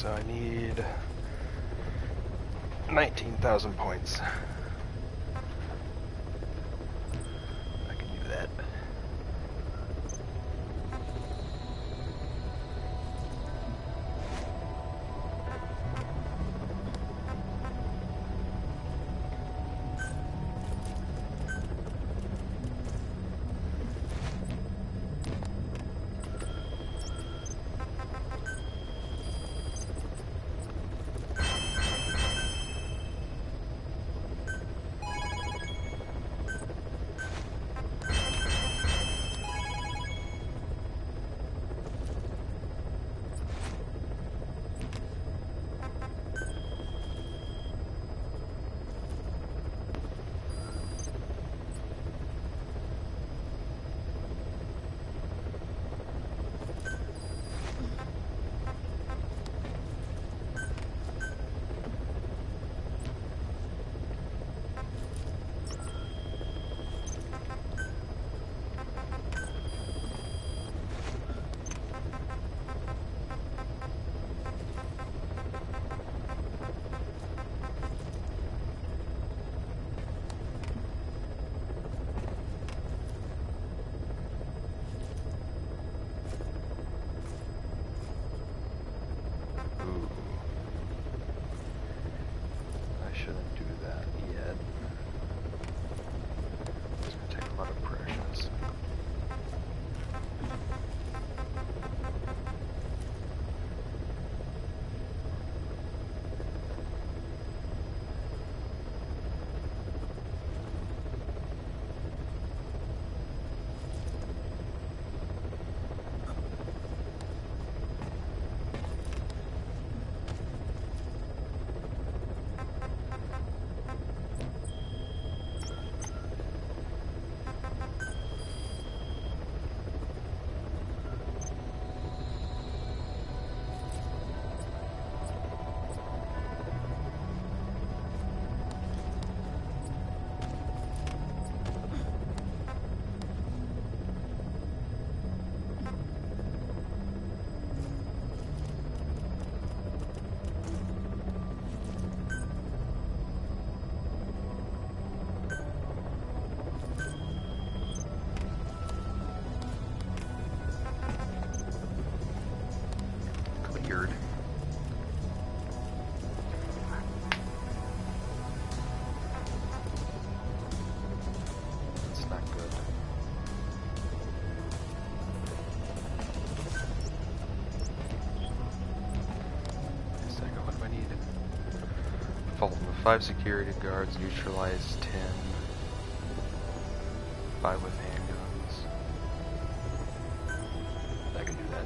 So I need 19,000 points. I can do that. Fault with 5 security guards, neutralize 10. 5 with handguns. I can do that.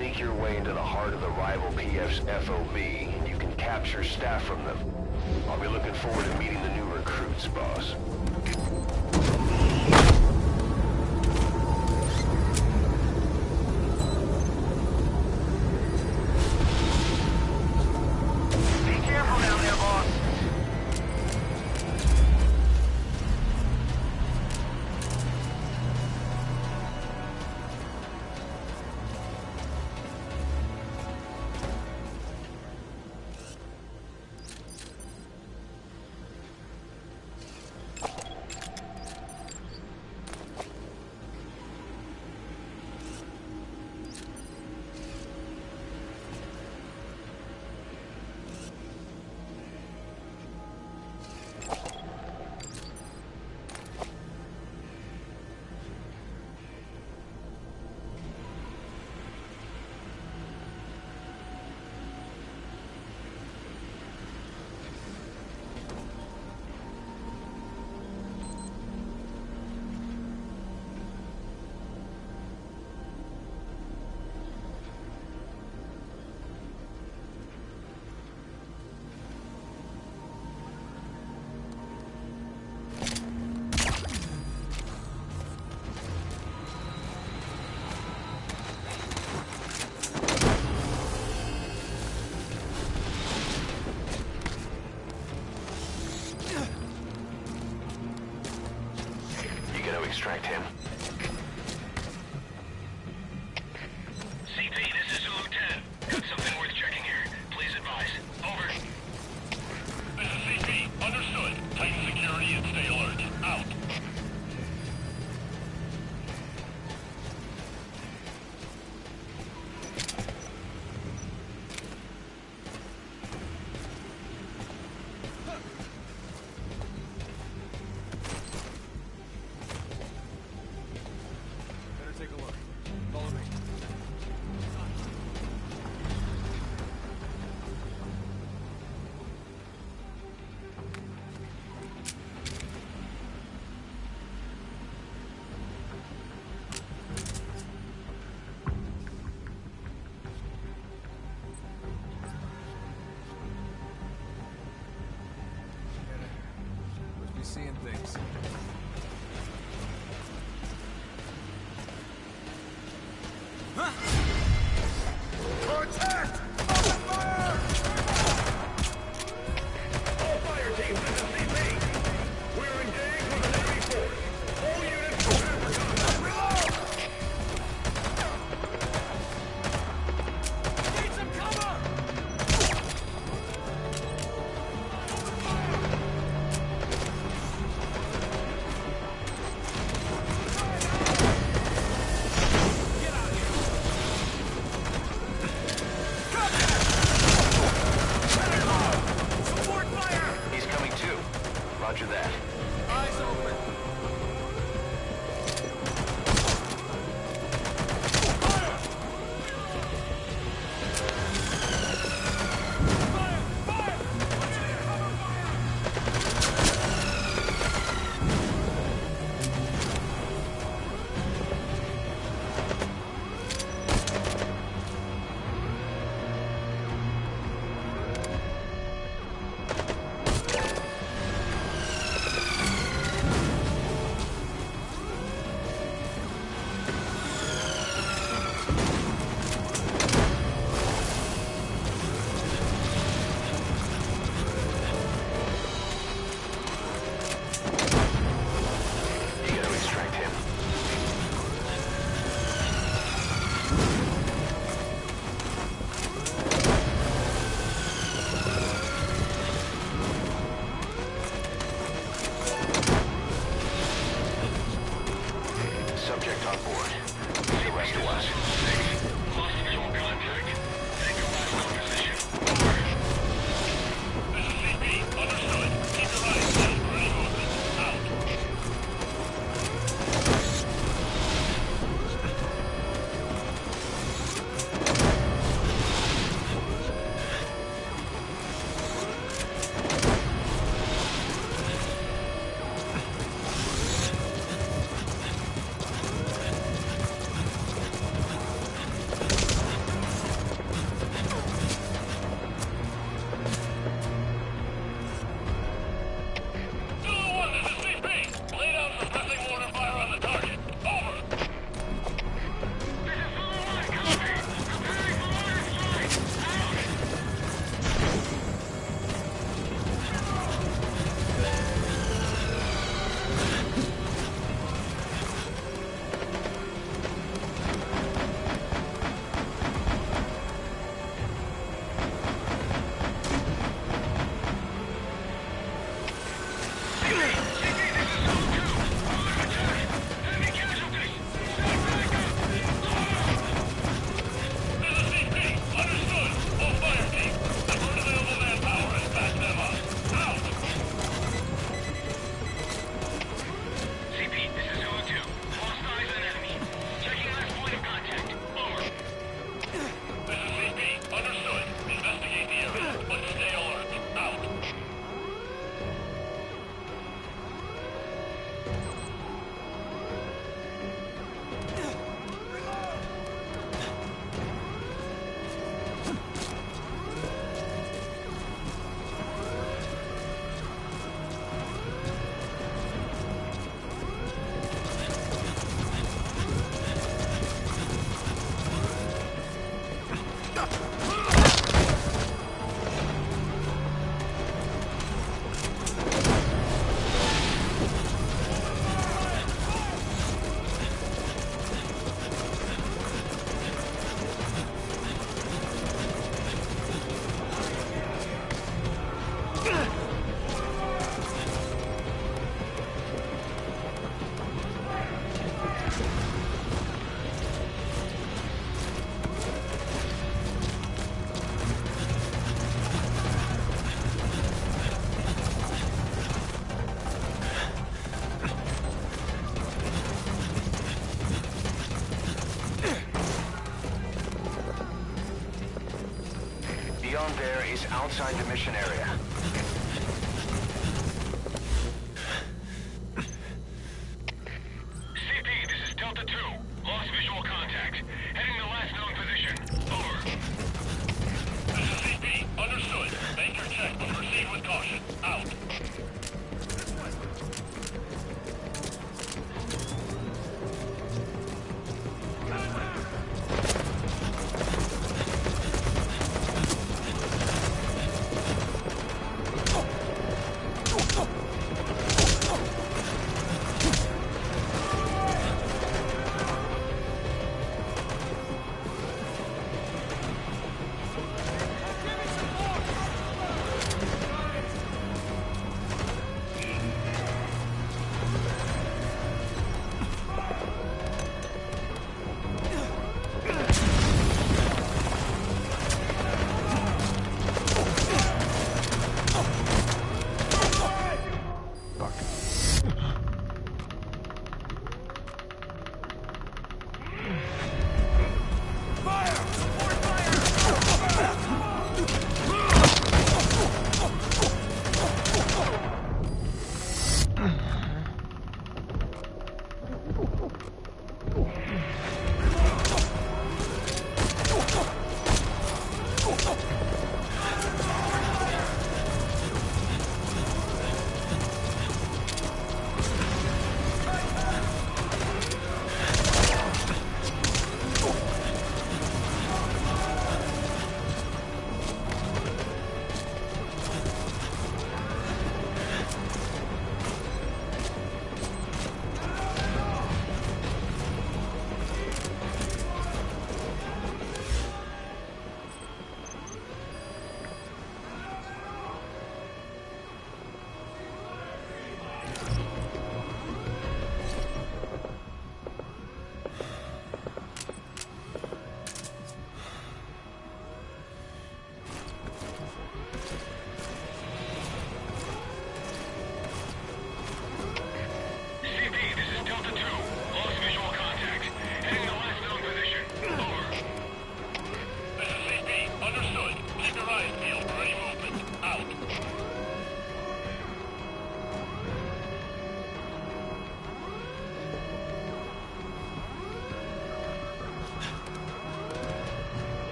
sneak your way into the heart of the rival PF's FOB, and you can capture staff from them. I'll be looking forward to meeting the new recruits, boss. Extract him. CP, this is Zulu 10. Got something worth checking here. Please advise. Over. This is CP. Understood. Tighten security and stay alert. Out. Seeing things. Protect! Open fire! All fire teams, this is CP. We're engaged with an enemy force. All units prepare for combat. Reload! Need some cover! Open fire! Beyond there is outside the mission area. CP, this is Delta 2. Lost visual contact. Heading the last known position. Over. This is CP. Understood. Make your check, but proceed with caution. Out.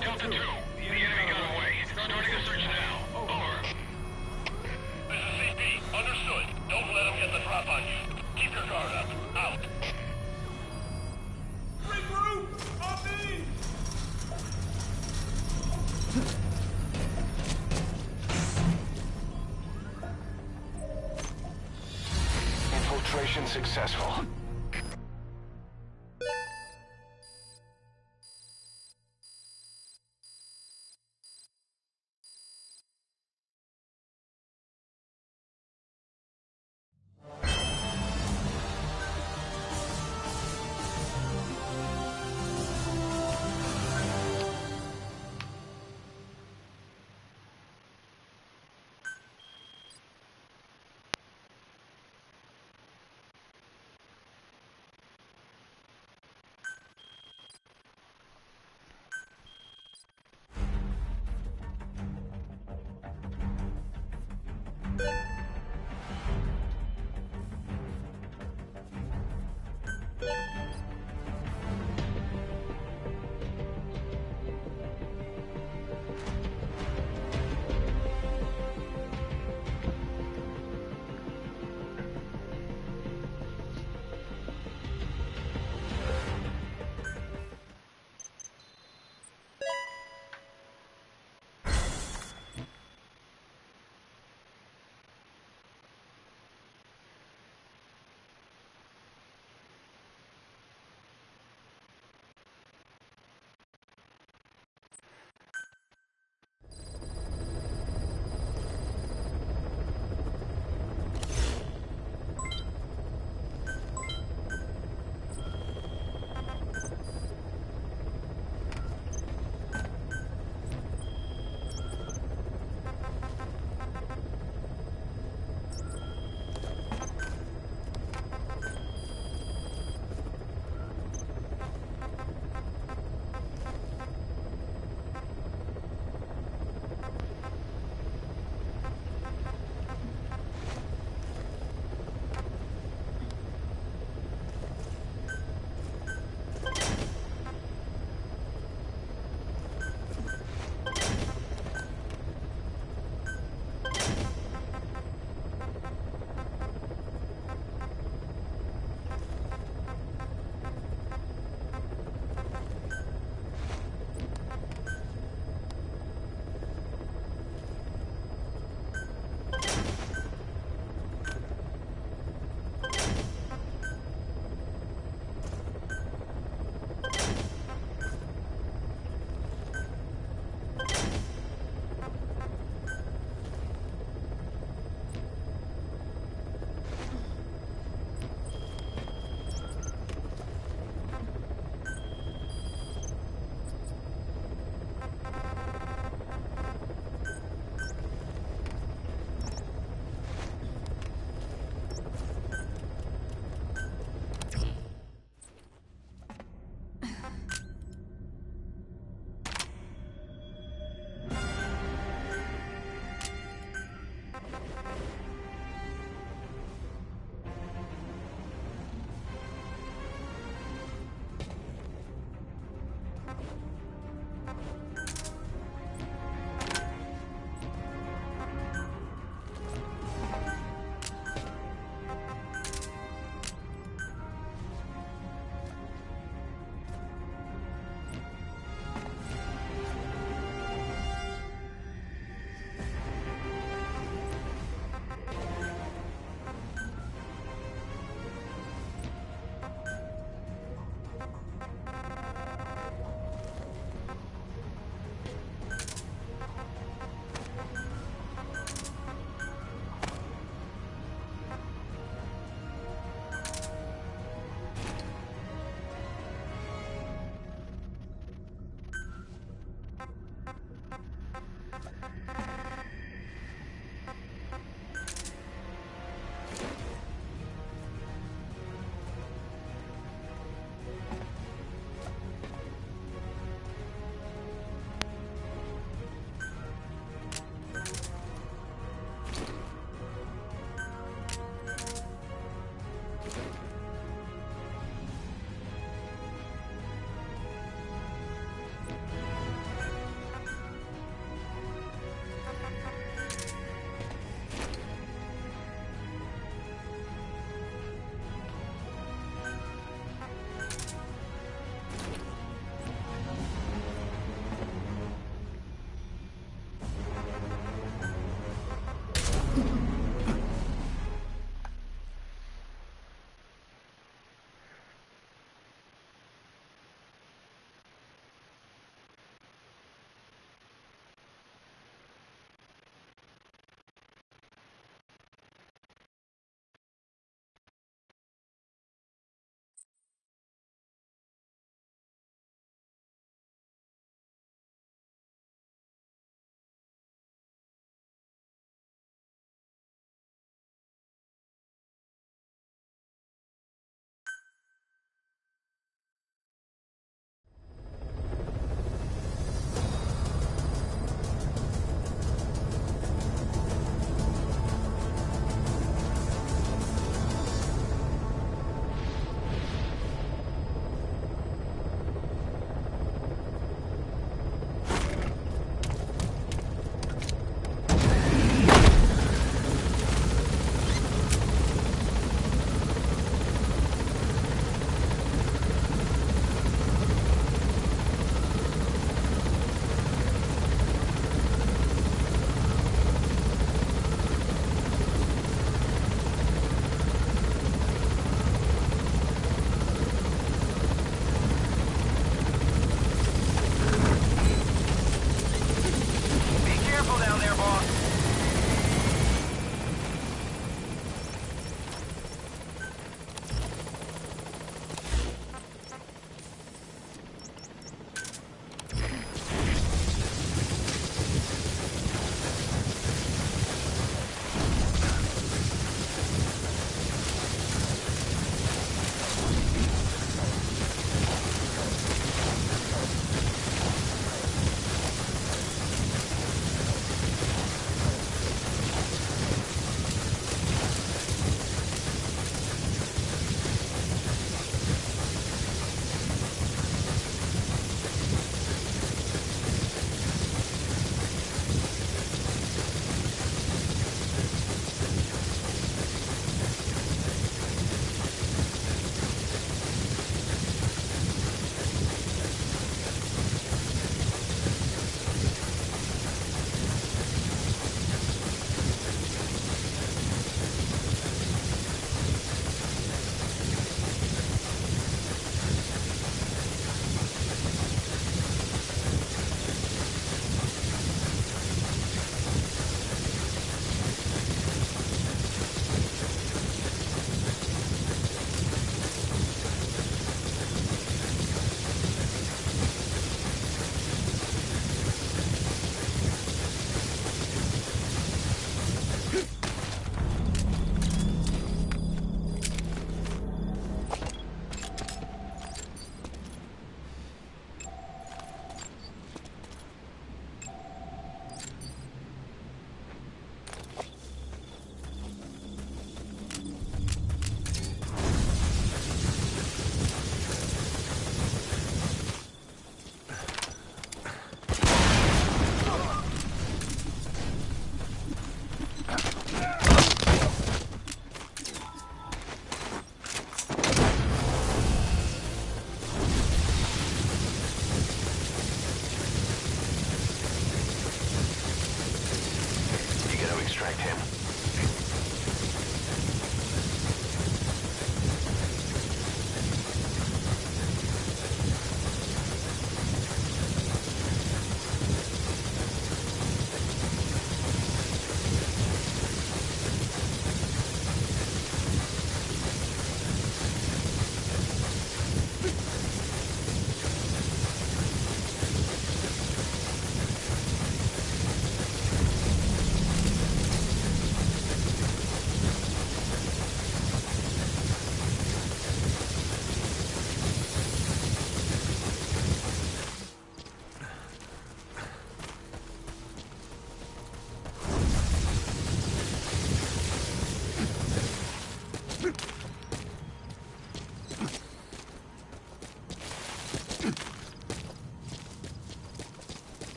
Delta 2, the enemy got away. Starting a search now. Over. This is CP. Understood. Don't let them get the drop on you. Keep your guard up. Out. Regroup! On me! Infiltration successful.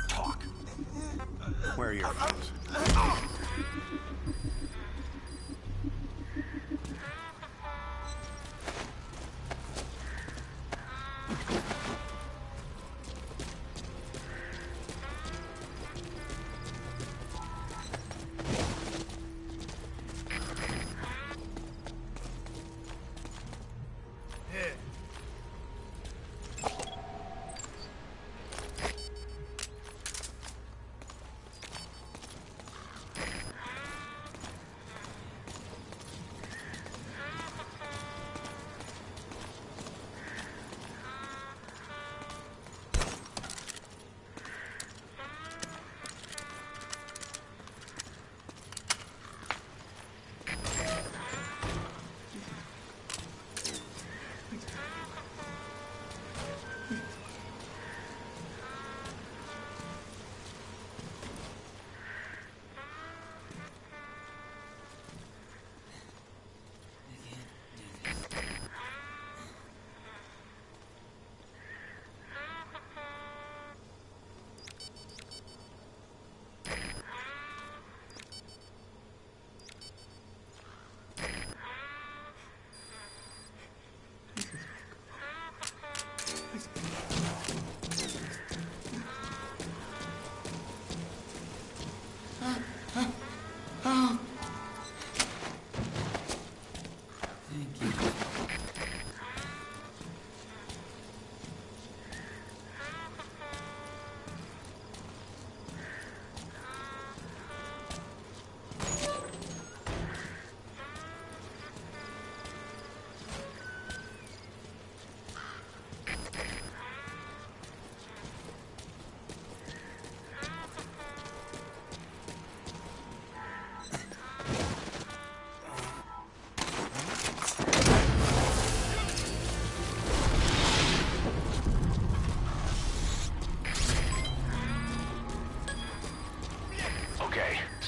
Talk. Where are your friends?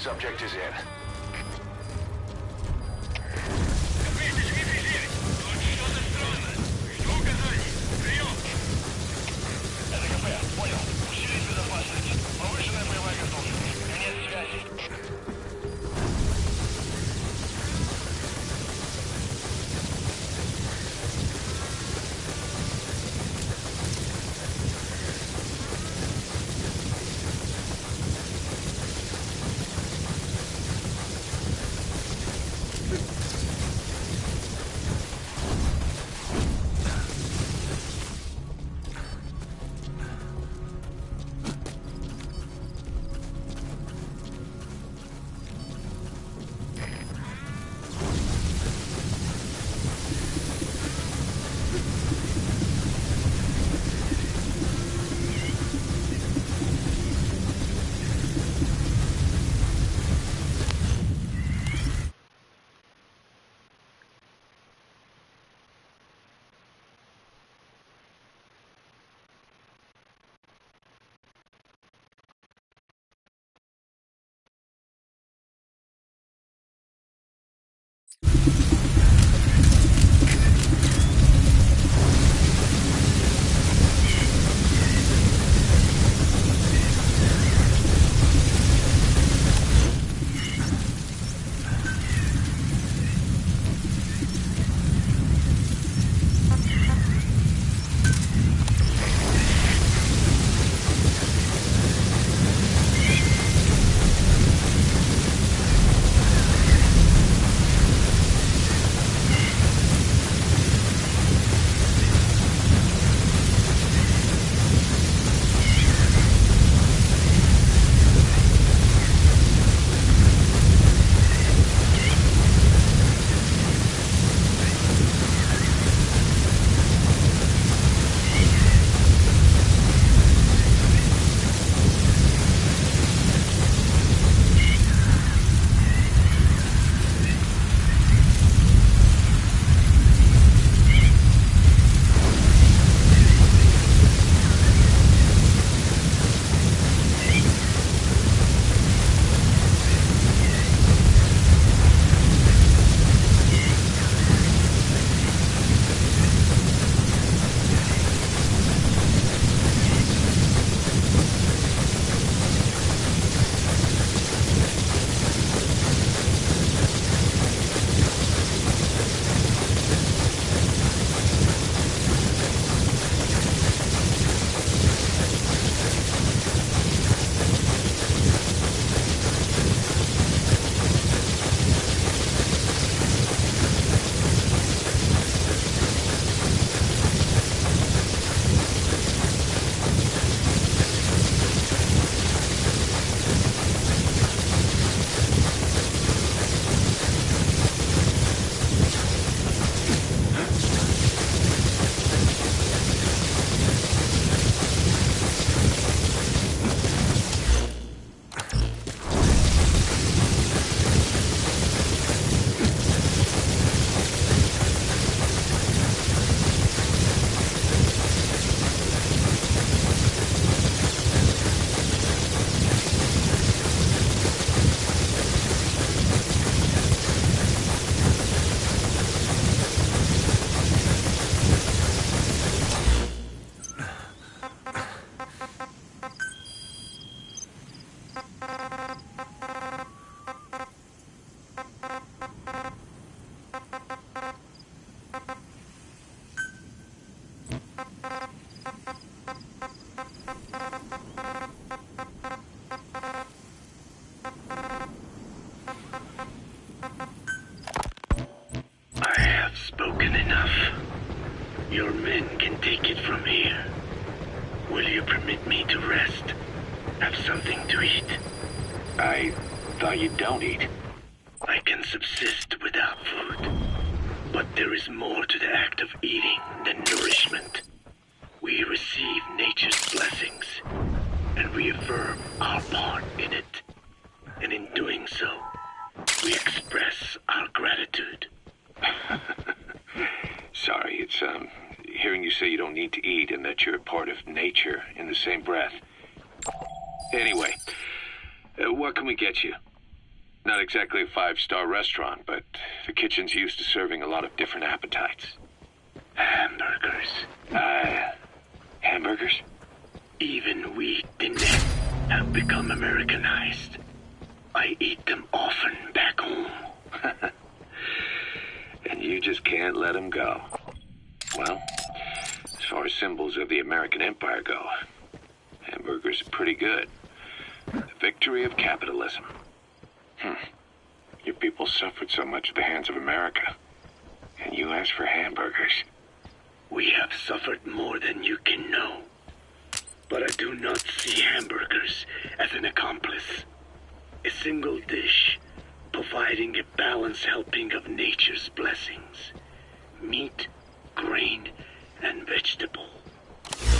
Subject is in. need to rest. Have something to eat. I thought you don't eat. I can subsist without food. But there is more to the act of eating than nourishment. We receive nature's blessings, and we affirm our part in it. And in doing so, we express our gratitude. Sorry, it's, hearing you say you don't need to eat and that you're part of nature in the same breath. Anyway, what can we get you? Not exactly a five-star restaurant, but the kitchen's used to serving a lot of different appetites. Hamburgers. Hamburgers? Even we Diné have become Americanized. I eat them often back home. And you just can't let them go. Well, as far as symbols of the American Empire go, hamburgers are pretty good. The victory of capitalism. Your people suffered so much at the hands of America. And you ask for hamburgers. We have suffered more than you can know. But I do not see hamburgers as an accomplice. A single dish, providing a balanced helping of nature's blessings. Meat, grain, and vegetable.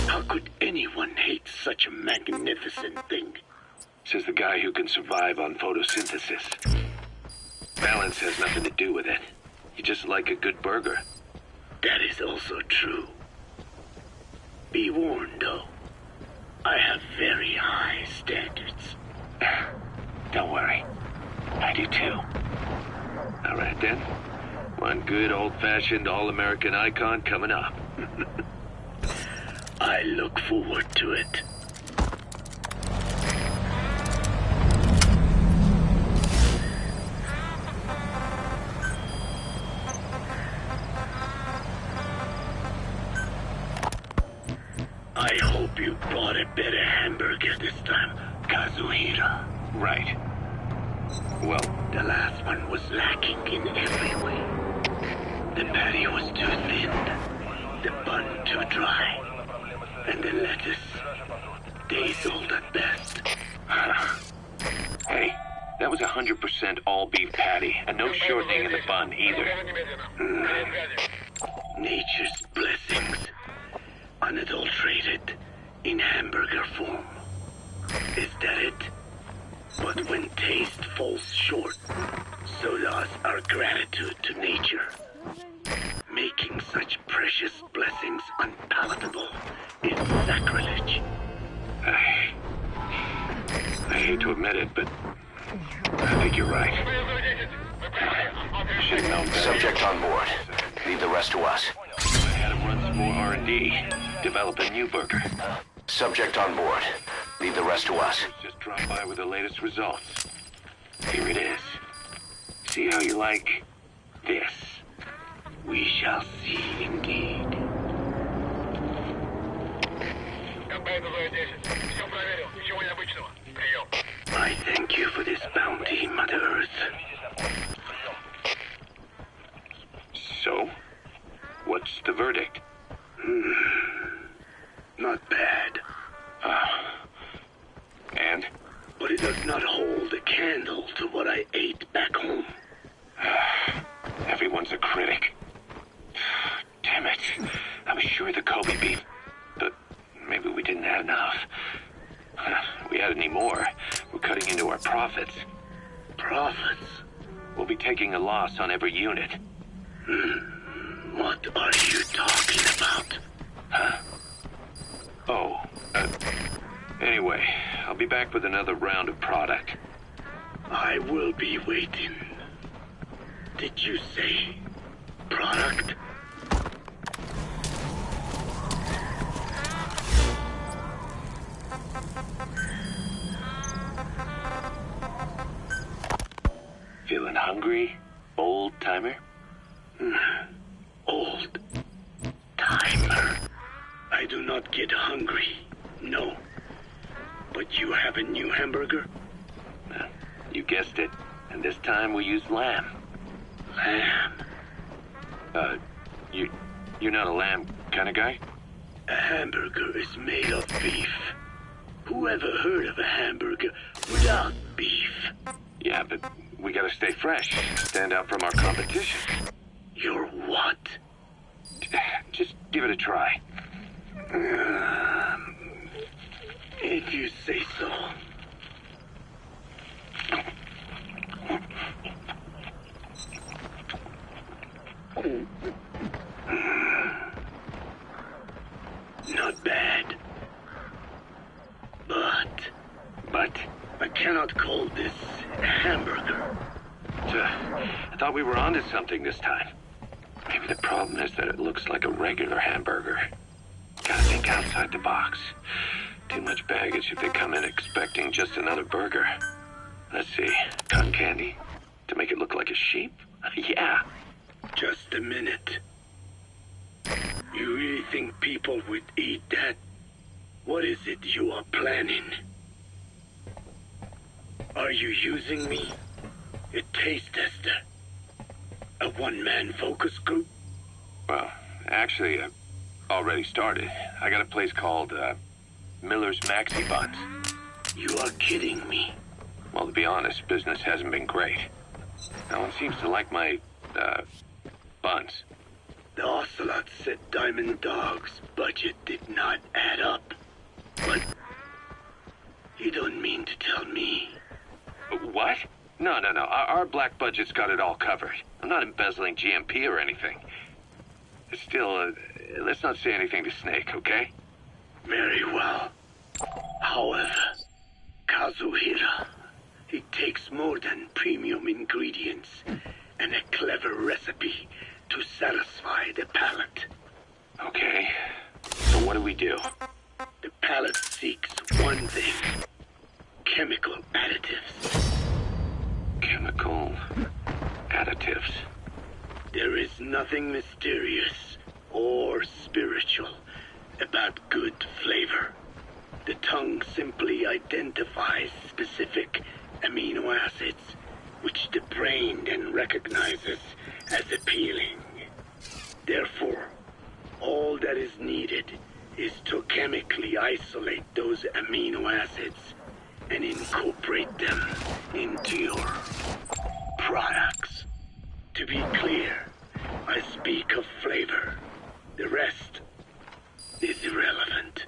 How could anyone hate such a magnificent thing? Says the guy who can survive on photosynthesis. Balance has nothing to do with it. You just like a good burger. That is also true. Be warned, though. I have very high standards. Don't worry. I do too. All right then. One good old-fashioned all-American icon coming up. I look forward to it. I hope you brought a better hamburger this time, Kazuhira. Right. Well, The last one was lacking in every way. The patty was too thin, the bun too dry, and the lettuce days old at best. hey, that was 100% all-beef patty, and no shortening in the bun either. Nature's blessings, unadulterated, in hamburger form. Is that it? But when taste falls short, so does our gratitude to nature. Making such precious blessings unpalatable is sacrilege. I hate to admit it, but I think you're right. Should have known better. Subject on board. Leave the rest to us. I had him run some more R&D, develop a new burger. Subject on board. Leave the rest to us. Just drop by with the latest results. Here it is. See how you like this? We shall see indeed. I thank you for this bounty, Mother Earth. So, what's the verdict? Not bad. And? But it does not hold a candle to what I ate back home. Everyone's a critic. Damn it. I was sure the Kobe beef, but maybe we didn't have enough. If we had any more, we're cutting into our profits. Profits? We'll be taking a loss on every unit. What are you talking about? Huh? Oh, anyway, I'll be back with another round of product. I will be waiting. Did you say product? Feeling hungry, old timer? Old timer. I do not get hungry, no. But you have a new hamburger? You guessed it. And this time we used lamb. Lamb? You're not a lamb kind of guy? A hamburger is made of beef. you ever heard of a hamburger without beef? Yeah, but we gotta stay fresh. Stand out from our competition. You're what? Just give it a try. If you say so. Not bad. But I cannot call this a hamburger. I thought we were onto something this time. Maybe the problem is that it looks like a regular hamburger. Gotta think outside the box. Too much baggage if they come in expecting just another burger. Let's see, cotton candy? To make it look like a sheep? Yeah. Just a minute. You really think people would eat that? What is it you are planning? Are you using me? A taste tester? A one-man focus group? Well, actually, I already started. I got a place called, Miller's Maxi Buns. You are kidding me. Well, to be honest, business hasn't been great. No one seems to like my, buns. The Ocelot said Diamond Dog's budget did not add up. But you don't mean to tell me. What? No. Our black budget's got it all covered. I'm not embezzling GMP or anything. Still, let's not say anything to Snake, okay? Very well. However, Kazuhira, it takes more than premium ingredients and a clever recipe to satisfy the palate. Okay. So what do we do? The palate seeks one thing. Chemical additives. Chemical additives. There is nothing mysterious or spiritual about good flavor. The tongue simply identifies specific amino acids, which the brain then recognizes as appealing. Therefore, all that is needed is to chemically isolate those amino acids and incorporate them into your products. To be clear, I speak of flavor. The rest is irrelevant.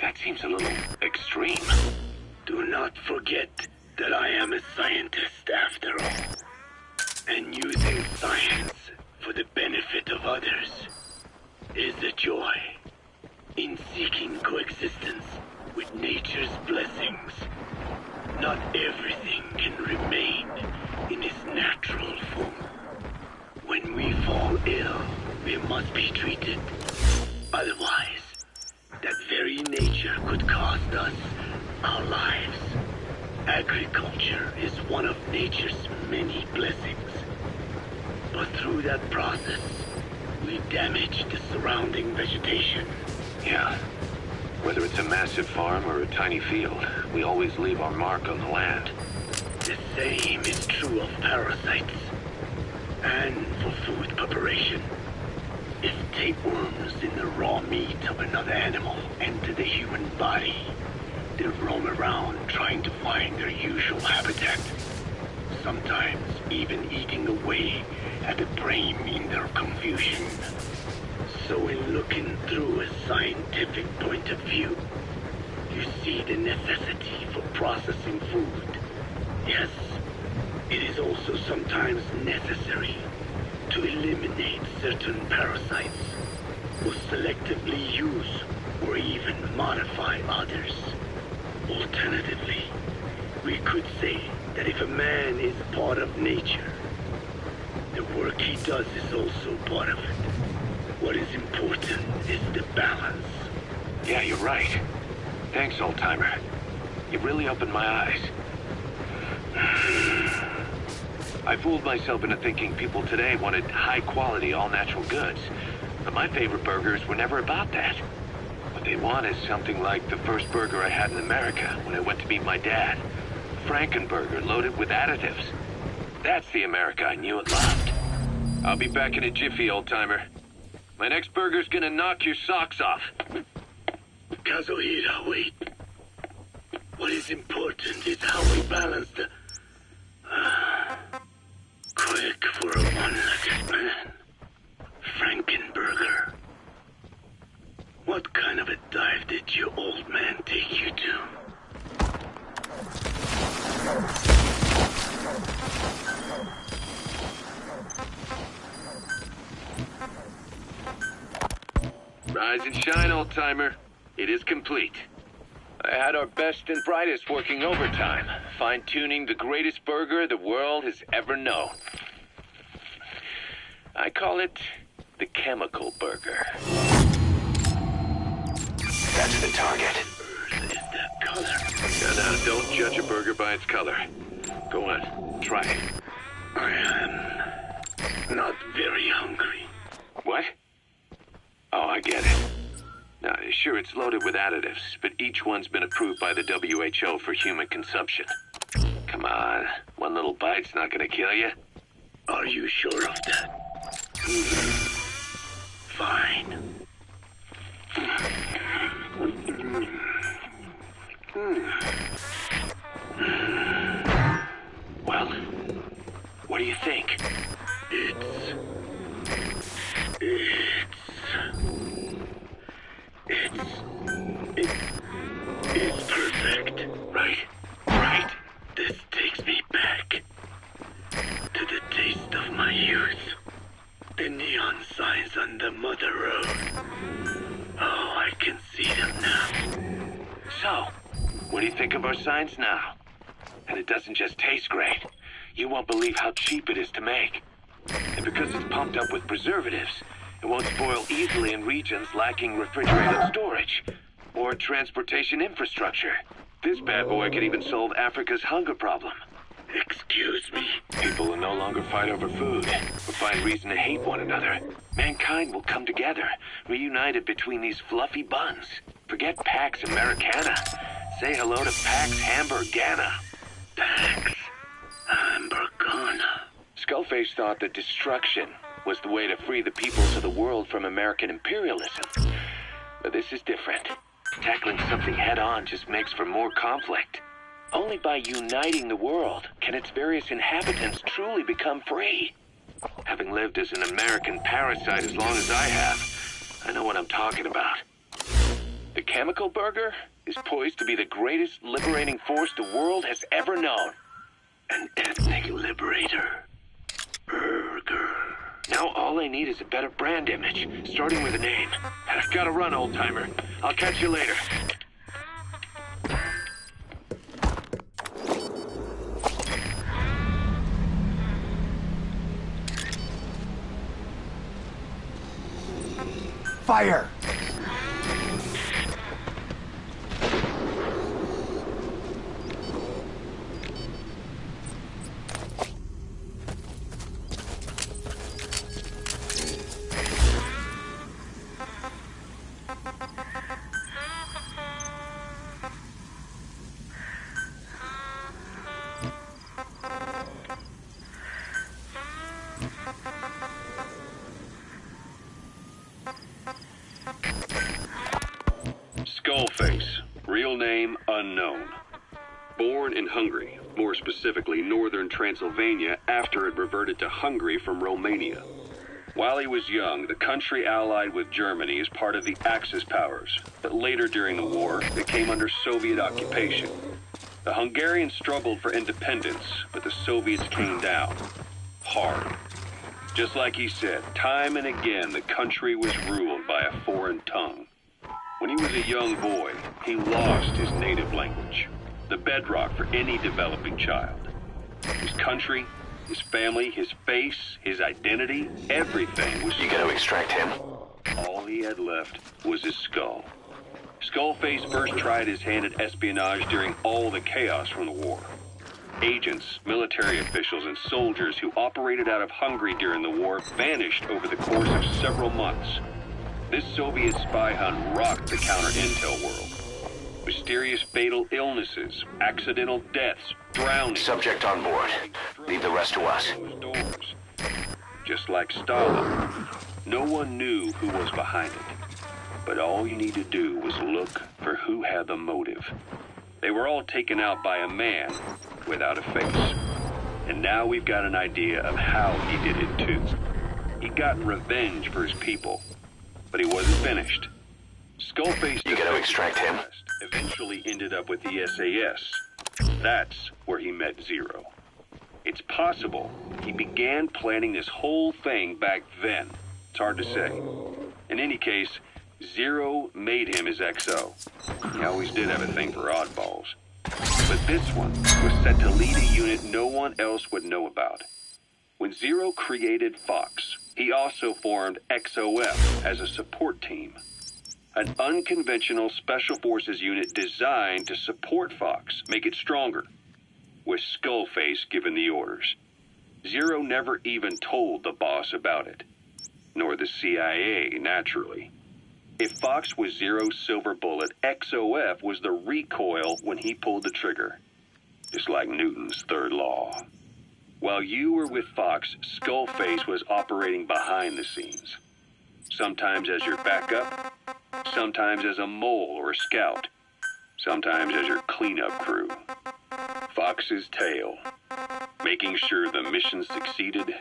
That seems a little extreme. Do not forget that I am a scientist after all. And using science for the benefit of others is a joy in seeking coexistence with nature's blessings. Not everything can remain in its natural form. When we fall ill, we must be treated. Otherwise, that very nature could cost us our lives. Agriculture is one of nature's many blessings. But through that process, we damage the surrounding vegetation. Yeah. Whether it's a massive farm or a tiny field, we always leave our mark on the land. The same is true of parasites. And for food preparation. If tapeworms in the raw meat of another animal enter the human body, they roam around trying to find their usual habitat. Sometimes even eating away at the brain in their confusion. So in looking through a scientific point of view, you see the necessity for processing food. Yes, it is also sometimes necessary to eliminate certain parasites, or selectively use or even modify others. Alternatively, we could say that if a man is part of nature, the work he does is also part of it. What is important is the balance. Yeah, you're right. Thanks, old-timer. You really opened my eyes. I fooled myself into thinking people today wanted high-quality, all-natural goods. But my favorite burgers were never about that. What they want is something like the first burger I had in America when I went to meet my dad. Frankenburger loaded with additives. That's the America I knew and loved. I'll be back in a jiffy, old-timer. My next burger's gonna knock your socks off. Kazuhira, wait. Rise and shine, old-timer. It is complete. I had our best and brightest working overtime, fine-tuning the greatest burger the world has ever known. I call it the chemical burger. That's the target. Is that color? Now, don't judge a burger by its color. Go on, try it. I am not very hungry. What? Oh, I get it. Now, sure, it's loaded with additives, but each one's been approved by the WHO for human consumption. Come on, one little bite's not gonna kill you. Are you sure of that? Fine. Well, what do you think? It's perfect. Right? Right? This takes me back to the taste of my youth. The neon signs on the Mother Road. Oh, I can see them now. So, what do you think of our signs now? And it doesn't just taste great. You won't believe how cheap it is to make. And because it's pumped up with preservatives, it won't spoil easily in regions lacking refrigerated storage or transportation infrastructure. This bad boy could even solve Africa's hunger problem. Excuse me. People will no longer fight over food or find reason to hate one another. Mankind will come together, reunited between these fluffy buns. Forget Pax Americana. Say hello to Pax Hamburgana. Pax Hamburgana. Skullface thought that destruction was the way to free the peoples of the world from American imperialism. But this is different. Tackling something head-on just makes for more conflict. Only by uniting the world can its various inhabitants truly become free. Having lived as an American parasite as long as I have, I know what I'm talking about. The chemical burger is poised to be the greatest liberating force the world has ever known. An ethnic liberator. Burger. Now all I need is a better brand image, starting with a name. I've got to run, old-timer. I'll catch you later. Fire! Skullface, real name unknown. Born in Hungary, more specifically northern Transylvania after it reverted to Hungary from Romania. While he was young, the country allied with Germany as part of the Axis powers, but later during the war, it came under Soviet occupation. The Hungarians struggled for independence, but the Soviets came down hard. Just like he said, time and again the country was ruled by a foreign tongue. When he was a young boy, he lost his native language, the bedrock for any developing child. His country, his family, his face, his identity, everything was... You gotta extract him. All he had left was his skull. Skullface first tried his hand at espionage during all the chaos from the war. Agents, military officials, and soldiers who operated out of Hungary during the war vanished over the course of several months. This Soviet spy hunt rocked the counter-intel world. Mysterious fatal illnesses, accidental deaths, drowning... Subject on board. Leave the rest to us. Doors. Just like Stalin, no one knew who was behind it. But all you need to do was look for who had the motive. They were all taken out by a man without a face. And now we've got an idea of how he did it too. He got revenge for his people. But he wasn't finished. Skullface... You gotta extract him. ...eventually ended up with the SAS. That's where he met Zero. It's possible he began planning this whole thing back then. It's hard to say. In any case, Zero made him his XO. He always did have a thing for oddballs. But this one was set to lead a unit no one else would know about. When Zero created Fox, he also formed XOF as a support team. An unconventional special forces unit designed to support Fox, make it stronger, with Skullface giving the orders. Zero never even told the boss about it, nor the CIA, naturally. If Fox was Zero's silver bullet, XOF was the recoil when he pulled the trigger, just like Newton's third law. While you were with Fox, Skullface was operating behind the scenes. Sometimes as your backup, sometimes as a mole or a scout, sometimes as your cleanup crew. Fox's tail, making sure the mission succeeded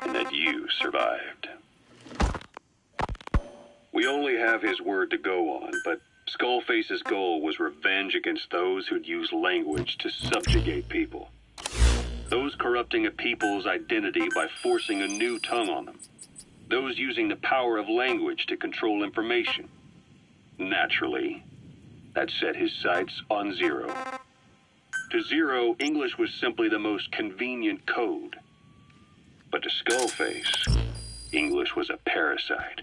and that you survived. We only have his word to go on, but Skullface's goal was revenge against those who'd use language to subjugate people. Those corrupting a people's identity by forcing a new tongue on them. Those using the power of language to control information. Naturally, that set his sights on Zero. To Zero, English was simply the most convenient code. But to Skullface, English was a parasite.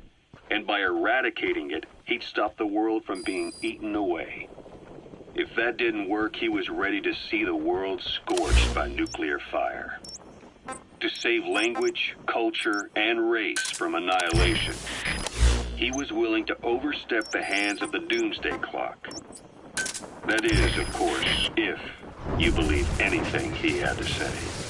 And by eradicating it, he'd stop the world from being eaten away. If that didn't work, he was ready to see the world scorched by nuclear fire. To save language, culture, and race from annihilation, he was willing to overstep the hands of the doomsday clock. That is, of course, if you believe anything he had to say.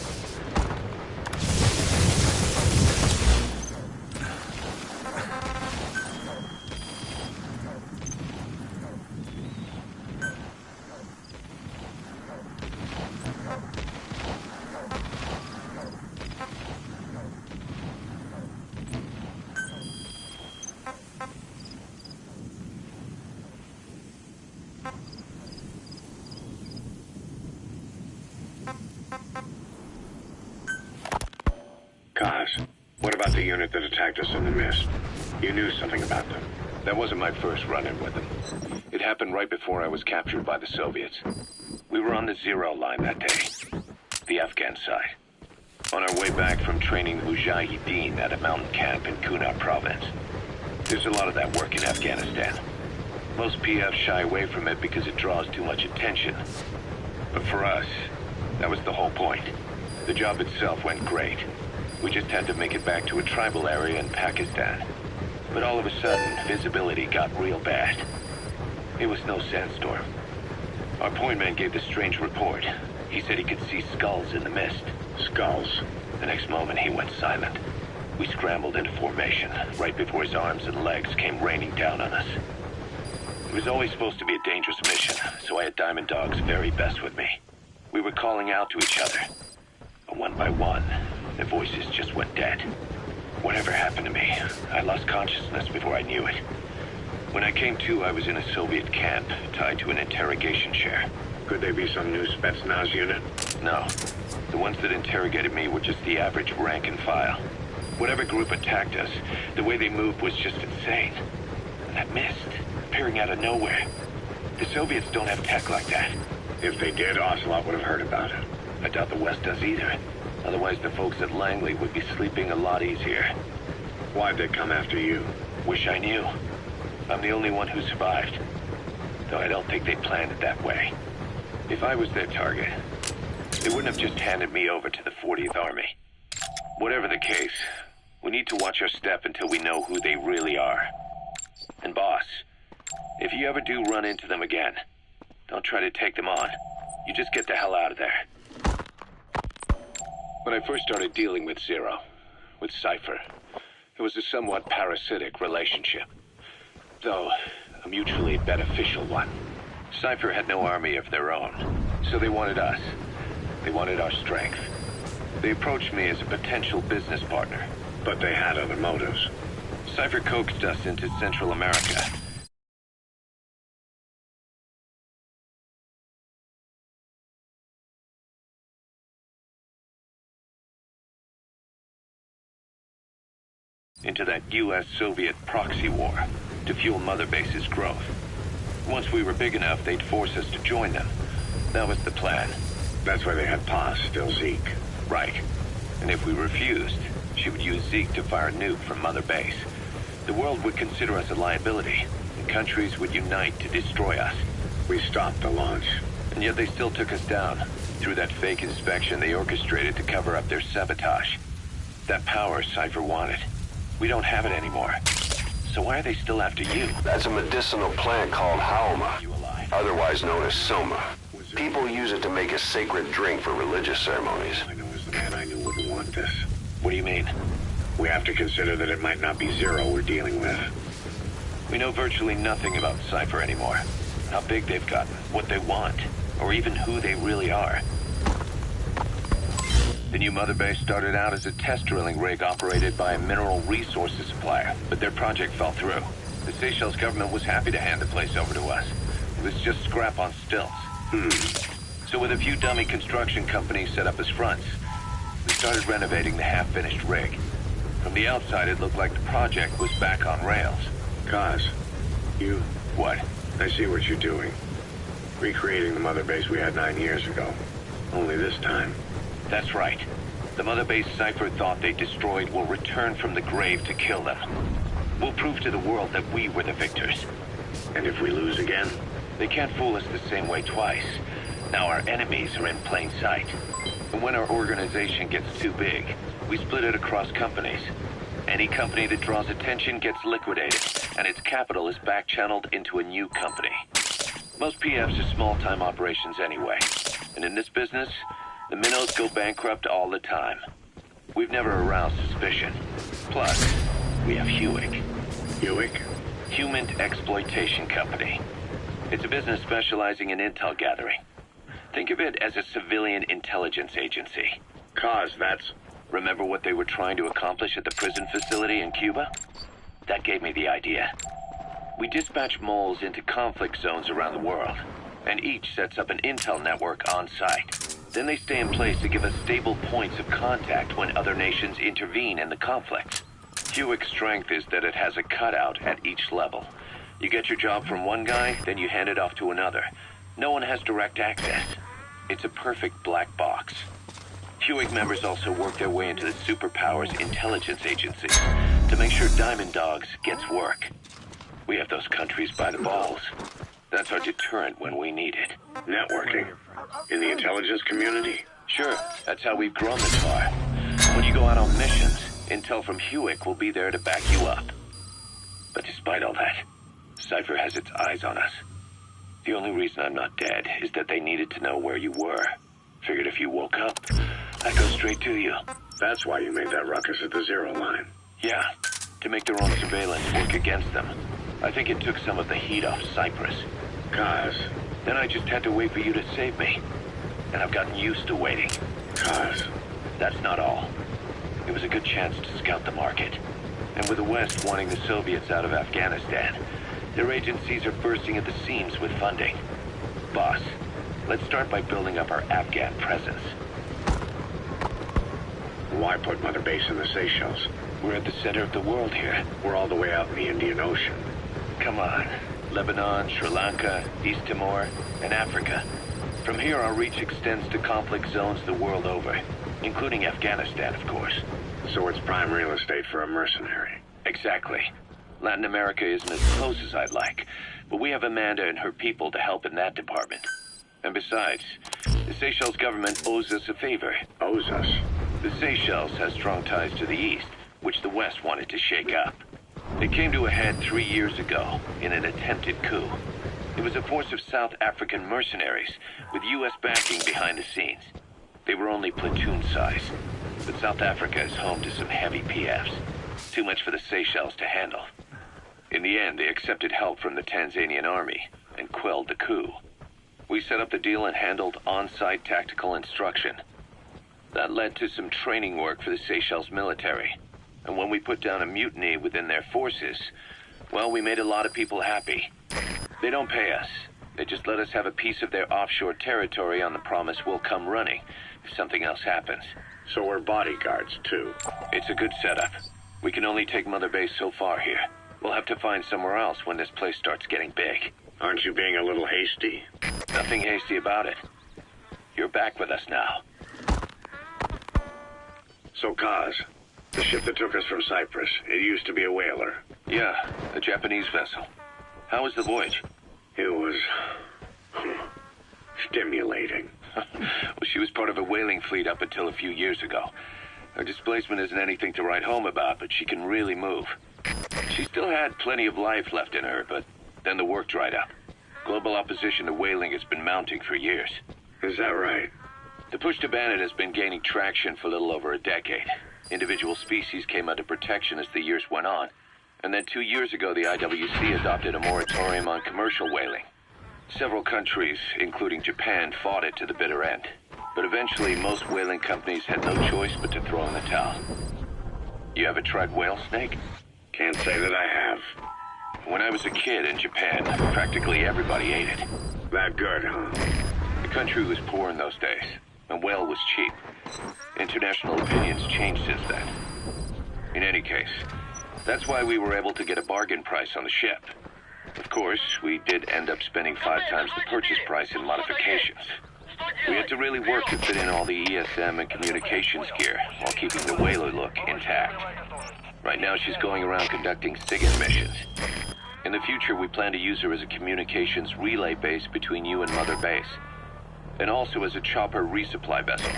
Kaz, what about the unit that attacked us in the mist? You knew something about them. That wasn't my first run-in with them. It happened right before I was captured by the Soviets. We were on the Zero line that day, the Afghan side. On our way back from training the Mujahideen at a mountain camp in Kunar province. There's a lot of that work in Afghanistan. Most PFs shy away from it because it draws too much attention. But for us, that was the whole point. The job itself went great. We just had to make it back to a tribal area in Pakistan. But all of a sudden, visibility got real bad. It was no sandstorm. Our point man gave this strange report. He said he could see skulls in the mist. Skulls. The next moment, he went silent. We scrambled into formation, right before his arms and legs came raining down on us. It was always supposed to be a dangerous mission, so I had Diamond Dog's very best with me. We were calling out to each other. But one by one, their voices just went dead. Whatever happened to me, I lost consciousness before I knew it. When I came to, I was in a Soviet camp, tied to an interrogation chair. Could they be some new Spetsnaz unit? No. The ones that interrogated me were just the average rank and file. Whatever group attacked us, the way they moved was just insane. And that mist, appearing out of nowhere. The Soviets don't have tech like that. If they did, Ocelot would have heard about it. I doubt the West does either. Otherwise, the folks at Langley would be sleeping a lot easier. Why'd they come after you? Wish I knew. I'm the only one who survived. Though I don't think they planned it that way. If I was their target, they wouldn't have just handed me over to the 40th Army. Whatever the case, we need to watch our step until we know who they really are. And boss, if you ever do run into them again, don't try to take them on. You just get the hell out of there. When I first started dealing with Zero, with Cypher, it was a somewhat parasitic relationship. Though, a mutually beneficial one. Cypher had no army of their own, so they wanted us. They wanted our strength. They approached me as a potential business partner. But they had other motives. Cypher coaxed us into Central America. into that US-Soviet proxy war to fuel Mother Base's growth. Once we were big enough, they'd force us to join them. That was the plan. That's why they had Paz, still Zeke. Right. And if we refused, she would use Zeke to fire a nuke from Mother Base. The world would consider us a liability, and countries would unite to destroy us. We stopped the launch. And yet they still took us down, through that fake inspection they orchestrated to cover up their sabotage. That power Cypher wanted. We don't have it anymore. So why are they still after you? That's a medicinal plant called Haoma, You alive? otherwise known as Soma. People use it to make a sacred drink for religious ceremonies. I know is the man I knew wouldn't want this. What do you mean? We have to consider that it might not be Zero we're dealing with. We know virtually nothing about Cypher anymore. How big they've gotten, what they want, or even who they really are. The new Mother Base started out as a test drilling rig operated by a mineral resources supplier, but their project fell through. The Seychelles government was happy to hand the place over to us. It was just scrap on stilts. So with a few dummy construction companies set up as fronts, we started renovating the half-finished rig. From the outside, it looked like the project was back on rails. Kaz, you... What? I see what you're doing. Recreating the Mother Base we had 9 years ago. Only this time. That's right. The Mother Base Cypher thought they destroyed will return from the grave to kill them. We'll prove to the world that we were the victors. And if we lose again? They can't fool us the same way twice. Now our enemies are in plain sight. And when our organization gets too big, we split it across companies. Any company that draws attention gets liquidated, and its capital is back-channeled into a new company. Most PFs are small-time operations anyway. And in this business, the minnows go bankrupt all the time. We've never aroused suspicion. Plus, we have Hewick. Hewick? Human Exploitation Company. It's a business specializing in intel gathering. Think of it as a civilian intelligence agency. Kaz, that's... Remember what they were trying to accomplish at the prison facility in Cuba? That gave me the idea. We dispatch moles into conflict zones around the world, and each sets up an intel network on site. Then they stay in place to give us stable points of contact when other nations intervene in the conflicts. Hewick's strength is that it has a cutout at each level. You get your job from one guy, then you hand it off to another. No one has direct access. It's a perfect black box. Hewick members also work their way into the Superpowers Intelligence Agency to make sure Diamond Dogs gets work. We have those countries by the balls. That's our deterrent when we need it. networking. In the intelligence community? Sure, that's how we've grown this far. When you go out on missions, intel from Hewick will be there to back you up. But despite all that, Cypher has its eyes on us. The only reason I'm not dead is that they needed to know where you were. Figured if you woke up, I'd go straight to you. That's why you made that ruckus at the Zero line. Yeah, to make their own surveillance work against them. I think it took some of the heat off Cyprus. Kaz. Then I just had to wait for you to save me. And I've gotten used to waiting. Kaz. That's not all. It was a good chance to scout the market. And with the West wanting the Soviets out of Afghanistan, their agencies are bursting at the seams with funding. Boss, let's start by building up our Afghan presence. Why put Mother Base in the Seychelles? We're at the center of the world here. We're all the way out in the Indian Ocean. Come on. Lebanon, Sri Lanka, East Timor, and Africa. From here, our reach extends to conflict zones the world over, including Afghanistan, of course. So it's prime real estate for a mercenary. Exactly. Latin America isn't as close as I'd like, but we have Amanda and her people to help in that department. And besides, the Seychelles government owes us a favor. Owes us? The Seychelles has strong ties to the east, which the West wanted to shake up. It came to a head 3 years ago in an attempted coup. It was a force of South African mercenaries with U.S. backing behind the scenes. They were only platoon size, but South Africa is home to some heavy PFs. Too much for the Seychelles to handle. In the end, they accepted help from the Tanzanian army and quelled the coup. We set up the deal and handled on-site tactical instruction. That led to some training work for the Seychelles military. And when we put down a mutiny within their forces, well, we made a lot of people happy. They don't pay us. They just let us have a piece of their offshore territory on the promise we'll come running if something else happens. So we're bodyguards, too. It's a good setup. We can only take Mother Base so far here. We'll have to find somewhere else when this place starts getting big. Aren't you being a little hasty? Nothing hasty about it. You're back with us now. So, Kaz, the ship that took us from Cyprus, it used to be a whaler. Yeah, a Japanese vessel. How was the voyage? It was... stimulating. Well, she was part of a whaling fleet up until a few years ago. Her displacement isn't anything to write home about, but she can really move. She still had plenty of life left in her, but then the work dried up. Global opposition to whaling has been mounting for years. Is that right? The push to ban it has been gaining traction for a little over a decade. Individual species came under protection as the years went on. And then 2 years ago, the IWC adopted a moratorium on commercial whaling. Several countries, including Japan, fought it to the bitter end. But eventually, most whaling companies had no choice but to throw in the towel. You ever tried whale snake? Can't say that I have. When I was a kid in Japan, practically everybody ate it. That good, huh? The country was poor in those days, and whale was cheap. International opinions changed since then. In any case, that's why we were able to get a bargain price on the ship. Of course, we did end up spending 5 times the purchase price in modifications. We had to really work to fit in all the ESM and communications gear while keeping the whaler look intact. Right now, she's going around conducting SIGINT missions. In the future, we plan to use her as a communications relay base between you and Mother Base, and also as a chopper resupply vessel.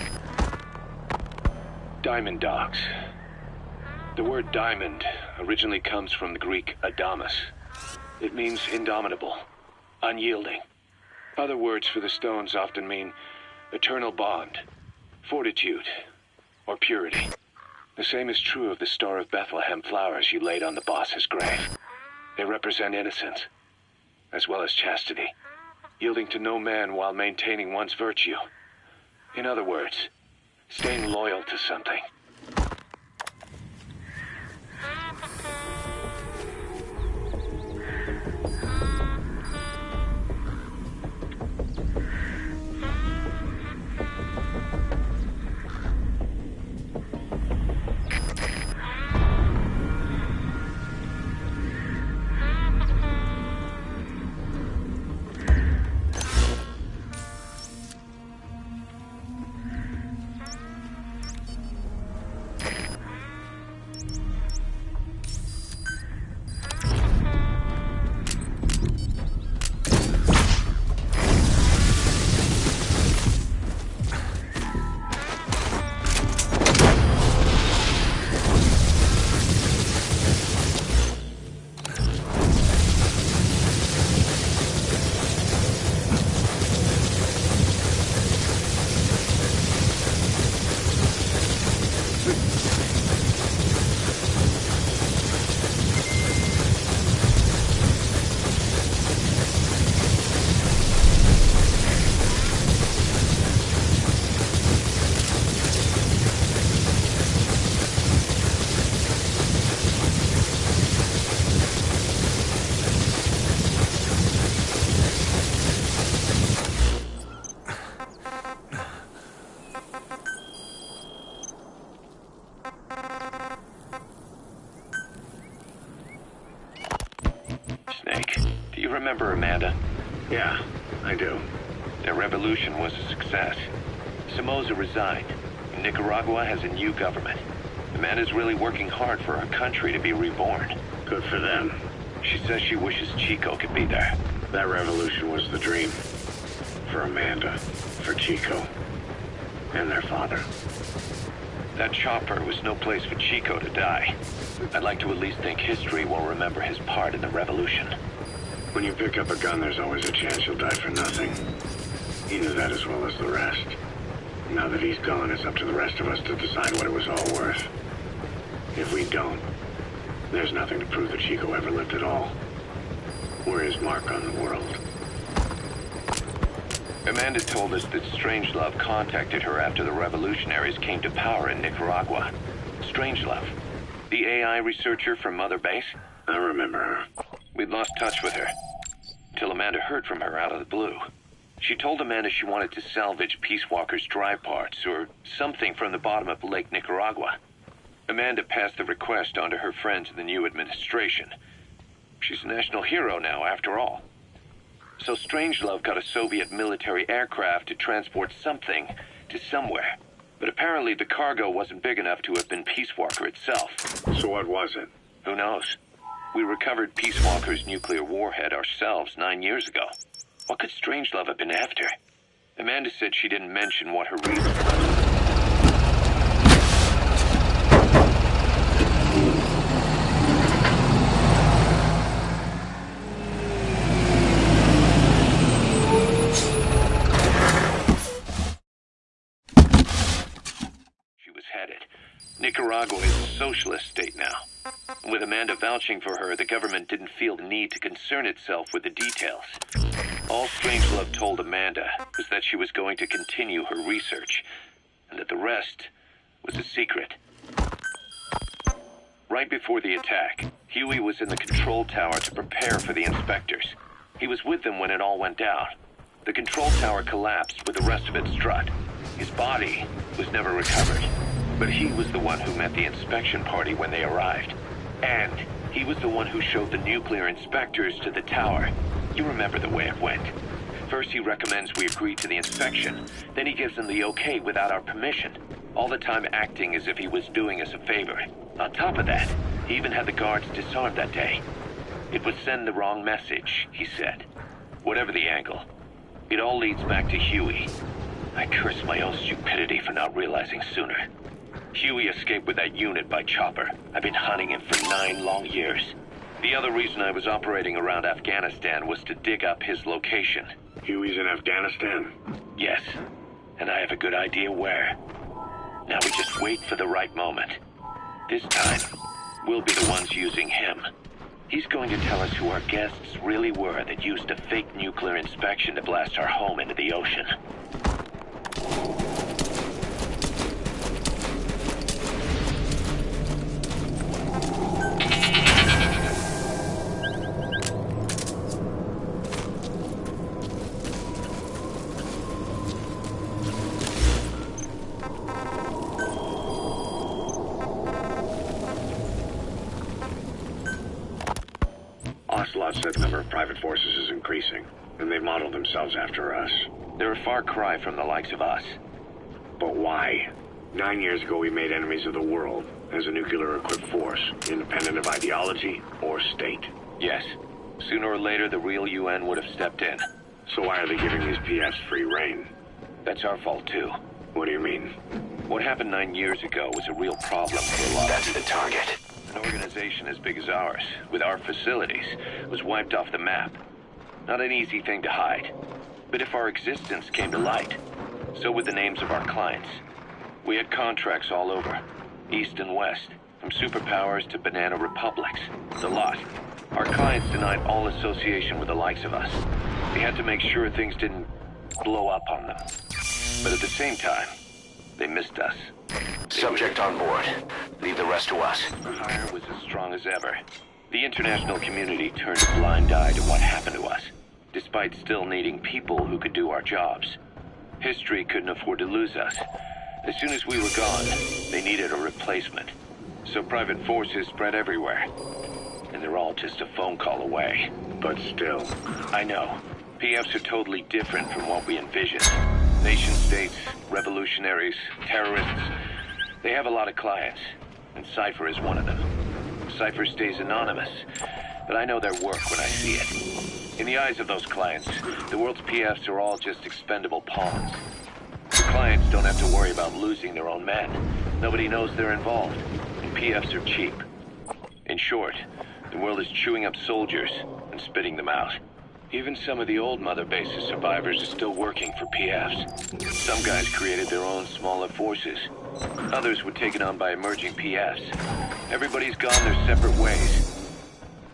Diamond dogs. The word diamond originally comes from the Greek adamas. It means indomitable, unyielding. Other words for the stones often mean eternal bond, fortitude, or purity. The same is true of the Star of Bethlehem flowers you laid on the boss's grave. They represent innocence, as well as chastity, yielding to no man while maintaining one's virtue. In other words, staying loyal to something. Remember Amanda? Yeah, I do. Their revolution was a success. Somoza resigned. Nicaragua has a new government. Amanda's really working hard for her country to be reborn. Good for them. She says she wishes Chico could be there. That revolution was the dream. For Amanda, for Chico, and their father. That chopper was no place for Chico to die. I'd like to at least think history will remember his part in the revolution. When you pick up a gun, there's always a chance you'll die for nothing. He knew that as well as the rest. Now that he's gone, it's up to the rest of us to decide what it was all worth. If we don't, there's nothing to prove that Chico ever lived at all. We're his mark on the world. Amanda told us that Strangelove contacted her after the revolutionaries came to power in Nicaragua. Strangelove, the AI researcher from Mother Base? I remember her. We'd lost touch with her, till Amanda heard from her out of the blue. She told Amanda she wanted to salvage Peace Walker's drive parts, or something from the bottom of Lake Nicaragua. Amanda passed the request on to her friends in the new administration. She's a national hero now, after all. So Strangelove got a Soviet military aircraft to transport something to somewhere. But apparently the cargo wasn't big enough to have been Peace Walker itself. So what was it? Who knows? We recovered Peace Walker's nuclear warhead ourselves 9 years ago. What could Strangelove have been after? Amanda said she didn't mention what her reason was. Nicaragua is a socialist state now. With Amanda vouching for her, the government didn't feel the need to concern itself with the details. All Strangelove told Amanda was that she was going to continue her research, and that the rest was a secret. Right before the attack, Huey was in the control tower to prepare for the inspectors. He was with them when it all went down. The control tower collapsed with the rest of it struck. His body was never recovered. But he was the one who met the inspection party when they arrived. And he was the one who showed the nuclear inspectors to the tower. You remember the way it went. First he recommends we agree to the inspection. Then he gives them the okay without our permission. All the time acting as if he was doing us a favor. On top of that, he even had the guards disarmed that day. It would send the wrong message, he said. Whatever the angle, it all leads back to Huey. I curse my own stupidity for not realizing sooner. Huey escaped with that unit by chopper. I've been hunting him for 9 long years. The other reason I was operating around Afghanistan was to dig up his location. Huey's in Afghanistan? Yes, and I have a good idea where. Now we just wait for the right moment. This time, we'll be the ones using him. He's going to tell us who our guests really were that used a fake nuclear inspection to blast our home into the ocean. Ocelot said the number of private forces is increasing, and they've modeled themselves after us. They're a far cry from the likes of us. But why? 9 years ago we made enemies of the world as a nuclear-equipped force, independent of ideology or state. Yes. Sooner or later, the real UN would have stepped in. So why are they giving these PFs free reign? That's our fault, too. What do you mean? What happened 9 years ago was a real problem for a lot of That's the target. An organization as big as ours, with our facilities, was wiped off the map. Not an easy thing to hide. But if our existence came to light, so would the names of our clients. We had contracts all over, east and west, from superpowers to banana republics, the lot. Our clients denied all association with the likes of us. We had to make sure things didn't blow up on them. But at the same time, they missed us. Subject on board. Leave the rest to us. Fire was as strong as ever. The international community turned a blind eye to what happened to us, despite still needing people who could do our jobs. History couldn't afford to lose us. As soon as we were gone, they needed a replacement. So private forces spread everywhere. And they're all just a phone call away. But still. I know. PFs are totally different from what we envisioned. Nation-states, revolutionaries, terrorists. They have a lot of clients, and Cypher is one of them. Cypher stays anonymous, but I know their work when I see it. In the eyes of those clients, the world's PFs are all just expendable pawns. The clients don't have to worry about losing their own men. Nobody knows they're involved, and PFs are cheap. In short, the world is chewing up soldiers and spitting them out. Even some of the old Mother Base's survivors are still working for PFs. Some guys created their own smaller forces. Others were taken on by emerging PFs. Everybody's gone their separate ways.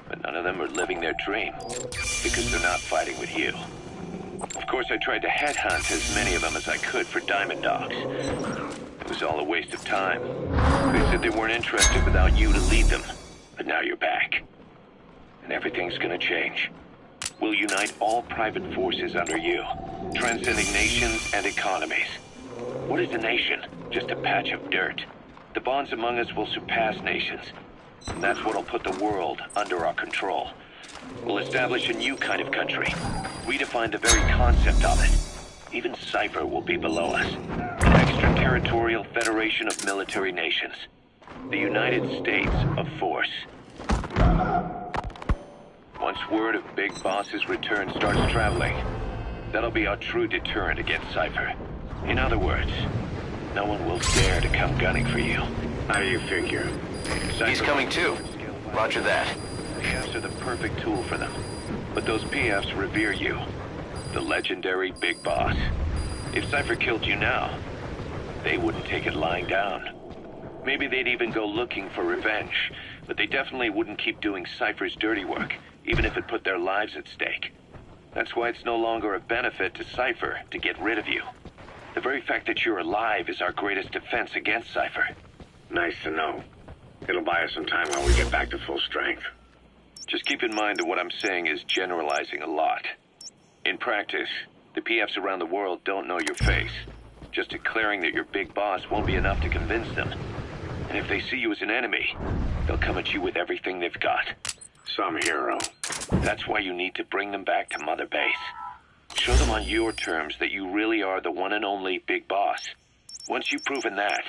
But none of them are living their dream, because they're not fighting with you. Of course, I tried to headhunt as many of them as I could for Diamond Dogs. It was all a waste of time. They said they weren't interested without you to lead them. But now you're back. And everything's gonna change. We'll unite all private forces under you, transcending nations and economies. What is a nation? Just a patch of dirt. The bonds among us will surpass nations. And that's what'll put the world under our control. We'll establish a new kind of country. Redefine the very concept of it. Even Cypher will be below us. An extraterritorial federation of military nations. The United States of Force. Once word of Big Boss's return starts traveling, that'll be our true deterrent against Cypher. In other words, no one will dare to come gunning for you. How do you figure? He's coming too. Roger that. PFs are the perfect tool for them. But those PFs revere you. The legendary Big Boss. If Cypher killed you now, they wouldn't take it lying down. Maybe they'd even go looking for revenge, but they definitely wouldn't keep doing Cypher's dirty work, even if it put their lives at stake. That's why it's no longer a benefit to Cypher to get rid of you. The very fact that you're alive is our greatest defense against Cypher. Nice to know. It'll buy us some time while we get back to full strength. Just keep in mind that what I'm saying is generalizing a lot. In practice, the PFs around the world don't know your face. Just declaring that you're Big Boss won't be enough to convince them. And if they see you as an enemy, they'll come at you with everything they've got. Some hero. That's why you need to bring them back to Mother Base. Show them on your terms that you really are the one and only Big Boss. Once you've proven that,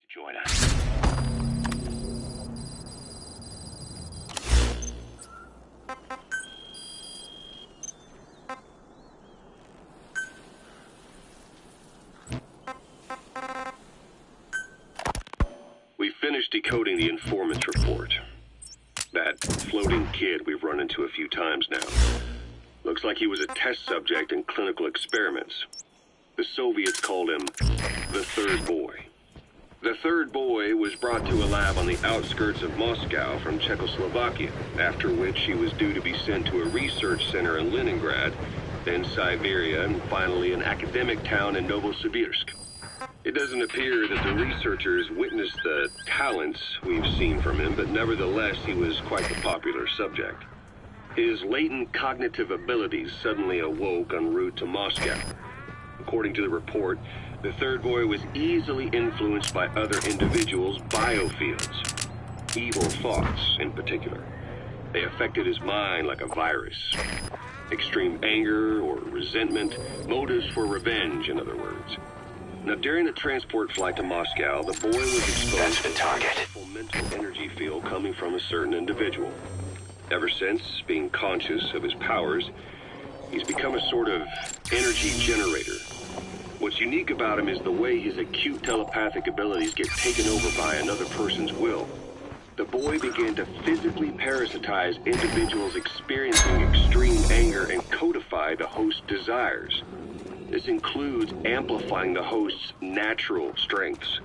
join us. We finished decoding the informant's report. That floating kid we've run into a few times now. Looks like he was a test subject in clinical experiments. The Soviets called him the Third Boy. The Third Boy was brought to a lab on the outskirts of Moscow from Czechoslovakia, after which he was due to be sent to a research center in Leningrad, then Siberia, and finally an academic town in Novosibirsk. It doesn't appear that the researchers witnessed the talents we've seen from him, but nevertheless he was quite the popular subject. His latent cognitive abilities suddenly awoke en route to Moscow. According to the report, the Third Boy was easily influenced by other individuals' biofields. Evil thoughts, in particular. They affected his mind like a virus. Extreme anger or resentment, motives for revenge, in other words. Now, during the transport flight to Moscow, the boy was exposed That's the to a target. powerful mental energy field coming from a certain individual. Ever since, being conscious of his powers, he's become a sort of energy generator. What's unique about him is the way his acute telepathic abilities get taken over by another person's will. The boy began to physically parasitize individuals experiencing extreme anger and codify the host's desires. This includes amplifying the host's natural strengths.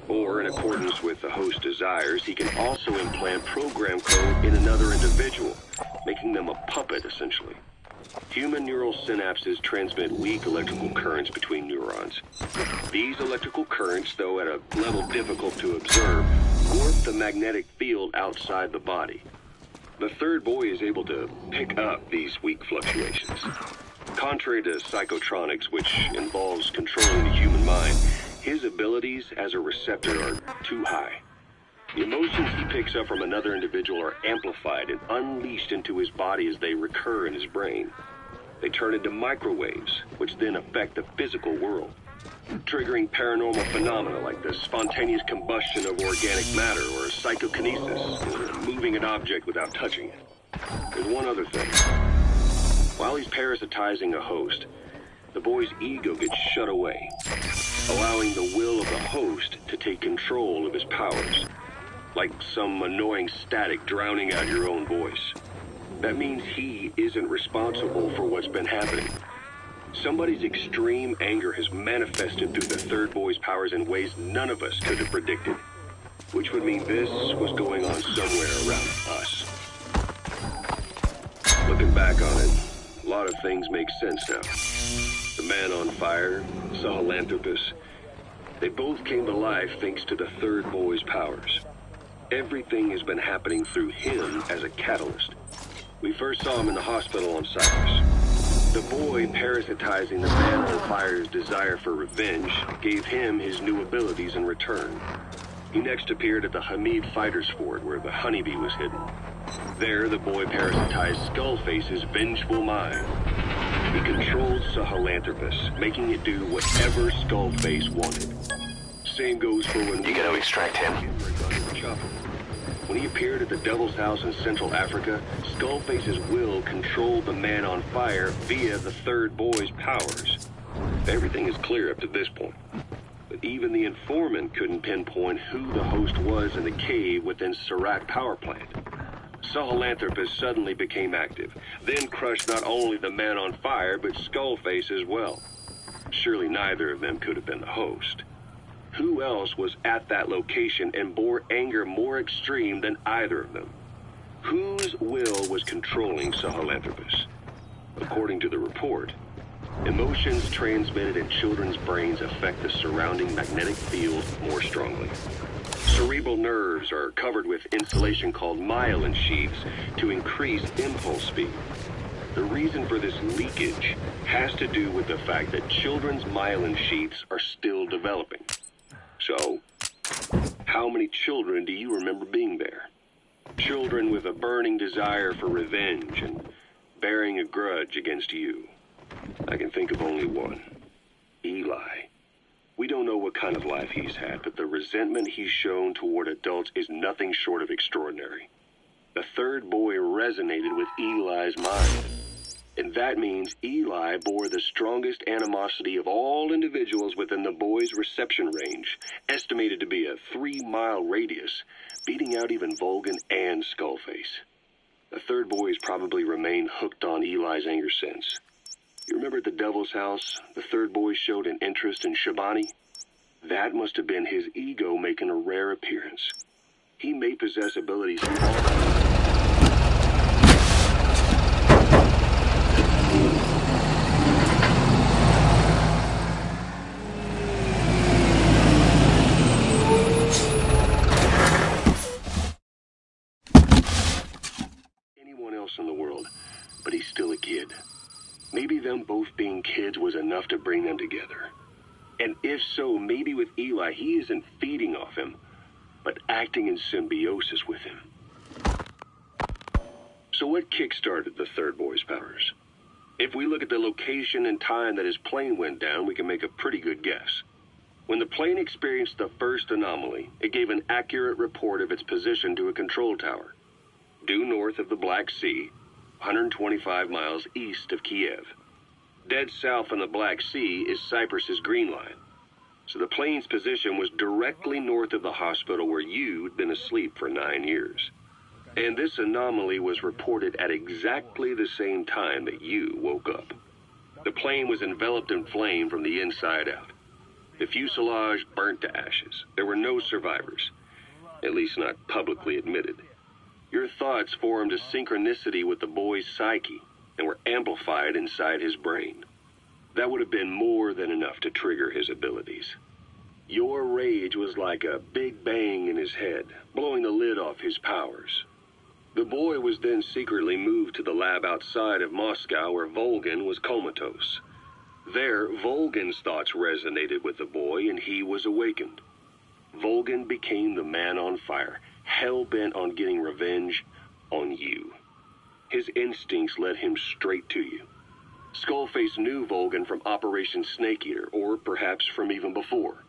Or, in accordance with the host's desires, he can also implant program code in another individual, making them a puppet, essentially. Human neural synapses transmit weak electrical currents between neurons. These electrical currents, though at a level difficult to observe, warp the magnetic field outside the body. The Third Boy is able to pick up these weak fluctuations. Contrary to psychotronics, which involves controlling the human mind, his abilities as a receptor are too high. The emotions he picks up from another individual are amplified and unleashed into his body as they recur in his brain. They turn into microwaves, which then affect the physical world, triggering paranormal phenomena like the spontaneous combustion of organic matter or psychokinesis, or moving an object without touching it. There's one other thing. While he's parasitizing a host, the boy's ego gets shut away, allowing the will of the host to take control of his powers, like some annoying static drowning out your own voice. That means he isn't responsible for what's been happening. Somebody's extreme anger has manifested through the Third Boy's powers in ways none of us could have predicted, which would mean this was going on somewhere around us. Looking back on it, a lot of things make sense now. The man on fire, Sahelanthropus. They both came to life thanks to the third boy's powers. Everything has been happening through him as a catalyst. We first saw him in the hospital on Cyprus. The boy parasitizing the man on fire's desire for revenge gave him his new abilities in return. He next appeared at the Hamid Fighters Fort where the honeybee was hidden. There, the boy parasitized Skullface's vengeful mind. He controlled Sahelanthropus, making it do whatever Skullface wanted. Same goes for when You gotta extract him. When he appeared at the Devil's House in Central Africa, Skullface's will controlled the man on fire via the third boy's powers. Everything is clear up to this point. But even the informant couldn't pinpoint who the host was in the cave within Serac power plant. Sahelanthropus suddenly became active, then crushed not only the man on fire, but Skullface as well. Surely neither of them could have been the host. Who else was at that location and bore anger more extreme than either of them? Whose will was controlling Sahelanthropus? According to the report, emotions transmitted in children's brains affect the surrounding magnetic field more strongly. Cerebral nerves are covered with insulation called myelin sheaths to increase impulse speed. The reason for this leakage has to do with the fact that children's myelin sheaths are still developing. So, how many children do you remember being there? Children with a burning desire for revenge and bearing a grudge against you. I can think of only one. Eli. We don't know what kind of life he's had, but the resentment he's shown toward adults is nothing short of extraordinary. The third boy resonated with Eli's mind. And that means Eli bore the strongest animosity of all individuals within the boy's reception range, estimated to be a 3-mile radius, beating out even Volgan and Skullface. The third boy has probably remained hooked on Eli's anger since. You remember at the Devil's House, the third boy showed an interest in Shabani? That must have been his ego making a rare appearance. He may possess abilities anyone else in the world, but he's still a kid. Maybe them both being kids was enough to bring them together. And if so, maybe with Eli, he isn't feeding off him, but acting in symbiosis with him. So what kick-started the third boy's powers? If we look at the location and time that his plane went down, we can make a pretty good guess. When the plane experienced the first anomaly, it gave an accurate report of its position to a control tower, due north of the Black Sea, 125 miles east of Kiev. Dead south on the Black Sea is Cyprus's Green Line. So the plane's position was directly north of the hospital where you'd been asleep for 9 years. And this anomaly was reported at exactly the same time that you woke up. The plane was enveloped in flame from the inside out. The fuselage burnt to ashes. There were no survivors, at least not publicly admitted. Your thoughts formed a synchronicity with the boy's psyche and were amplified inside his brain. That would have been more than enough to trigger his abilities. Your rage was like a big bang in his head, blowing the lid off his powers. The boy was then secretly moved to the lab outside of Moscow where Volgan was comatose. There, Volgan's thoughts resonated with the boy and he was awakened. Volgan became the man on fire, hell-bent on getting revenge on you. His instincts led him straight to you. Skullface knew Volgan from Operation Snake Eater, or perhaps from even before.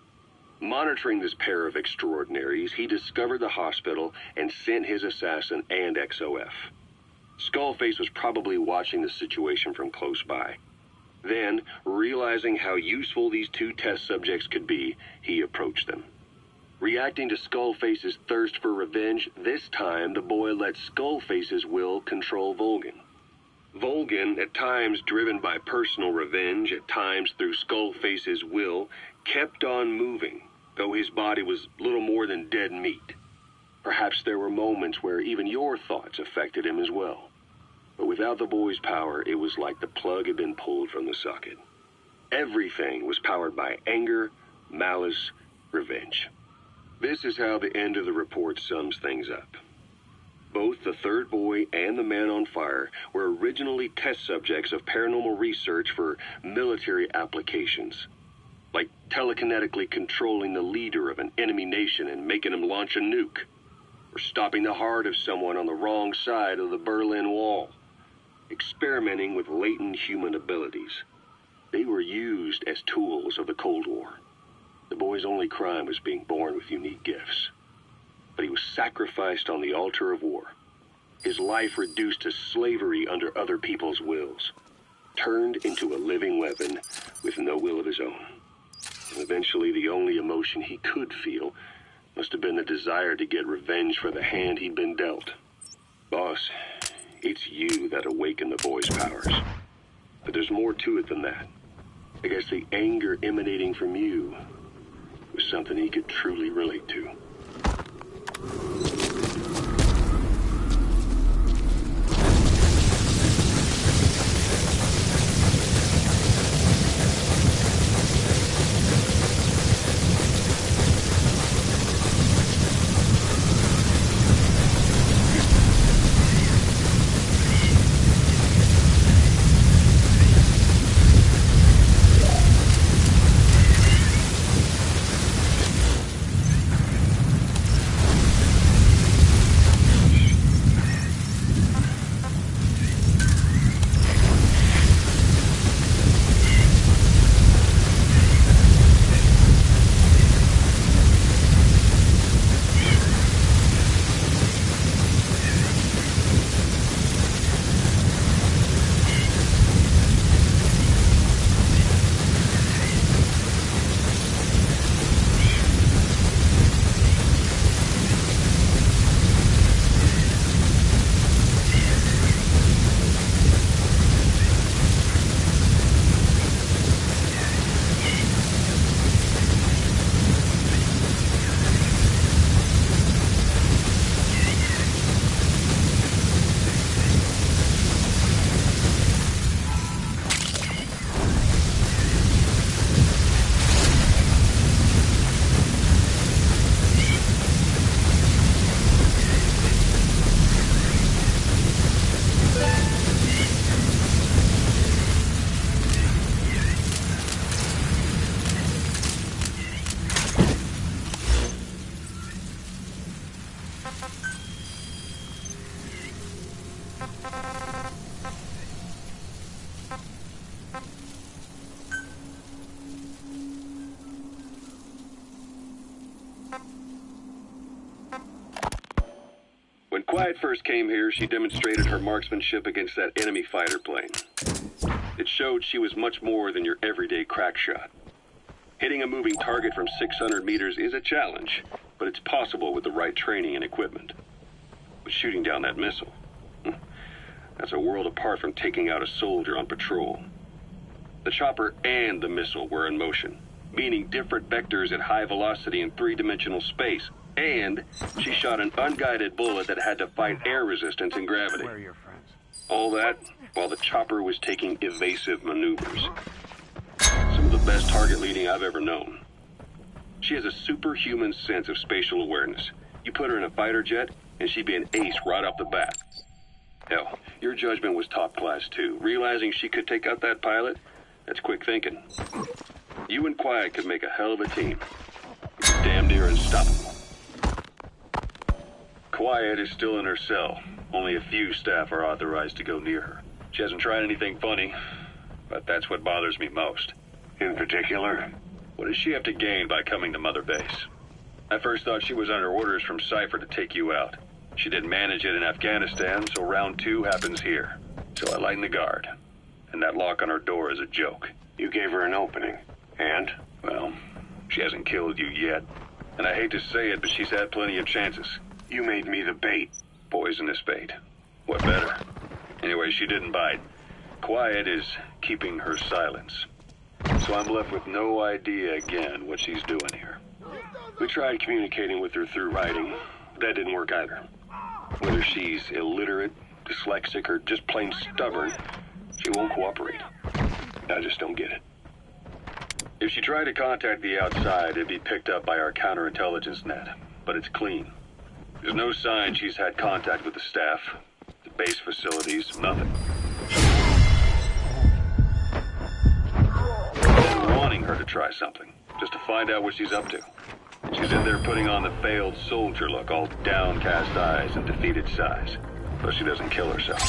Monitoring this pair of extraordinaries, he discovered the hospital and sent his assassin and XOF. Skullface was probably watching the situation from close by. Then, realizing how useful these two test subjects could be, he approached them. Reacting to Skullface's thirst for revenge, this time the boy let Skullface's will control Volgan. Volgan, at times driven by personal revenge, at times through Skullface's will, kept on moving, though his body was little more than dead meat. Perhaps there were moments where even your thoughts affected him as well. But without the boy's power, it was like the plug had been pulled from the socket. Everything was powered by anger, malice, revenge. This is how the end of the report sums things up. Both the third boy and the man on fire were originally test subjects of paranormal research for military applications, like telekinetically controlling the leader of an enemy nation and making him launch a nuke, or stopping the heart of someone on the wrong side of the Berlin Wall, experimenting with latent human abilities. They were used as tools of the Cold War. The boy's only crime was being born with unique gifts. But he was sacrificed on the altar of war. His life reduced to slavery under other people's wills. Turned into a living weapon with no will of his own. And eventually the only emotion he could feel must have been the desire to get revenge for the hand he'd been dealt. Boss, it's you that awakened the boy's powers. But there's more to it than that. I guess the anger emanating from you was something he could truly relate to. When Quiet first came here, she demonstrated her marksmanship against that enemy fighter plane. It showed she was much more than your everyday crack shot. Hitting a moving target from 600 meters is a challenge, but it's possible with the right training and equipment. But shooting down that missile, that's a world apart from taking out a soldier on patrol. The chopper and the missile were in motion, meaning different vectors at high velocity in three-dimensional space. And she shot an unguided bullet that had to fight air resistance and gravity. Where are your friends? All that while the chopper was taking evasive maneuvers. Some of the best target leading I've ever known. She has a superhuman sense of spatial awareness. You put her in a fighter jet, and she'd be an ace right off the bat. Hell, your judgment was top class too. Realizing she could take out that pilot, that's quick thinking. You and Quiet could make a hell of a team. You're damn near unstoppable. Quiet is still in her cell. Only a few staff are authorized to go near her. She hasn't tried anything funny, but that's what bothers me most. In particular? What does she have to gain by coming to Mother Base? I first thought she was under orders from Cypher to take you out. She didn't manage it in Afghanistan, so round 2 happens here. So I lighten the guard. And that lock on her door is a joke. You gave her an opening. And? Well, she hasn't killed you yet. And I hate to say it, but she's had plenty of chances. You made me the bait. Poisonous bait. What better? Anyway, she didn't bite. Quiet is keeping her silence. So I'm left with no idea again what she's doing here. We tried communicating with her through writing. That didn't work either. Whether she's illiterate, dyslexic, or just plain stubborn, she won't cooperate. I just don't get it. If she tried to contact the outside, it'd be picked up by our counterintelligence net, but it's clean. There's no sign she's had contact with the staff, the base facilities, nothing. I've been wanting her to try something, just to find out what she's up to. And she's in there putting on the failed soldier look, all downcast eyes and defeated sighs. So she doesn't kill herself.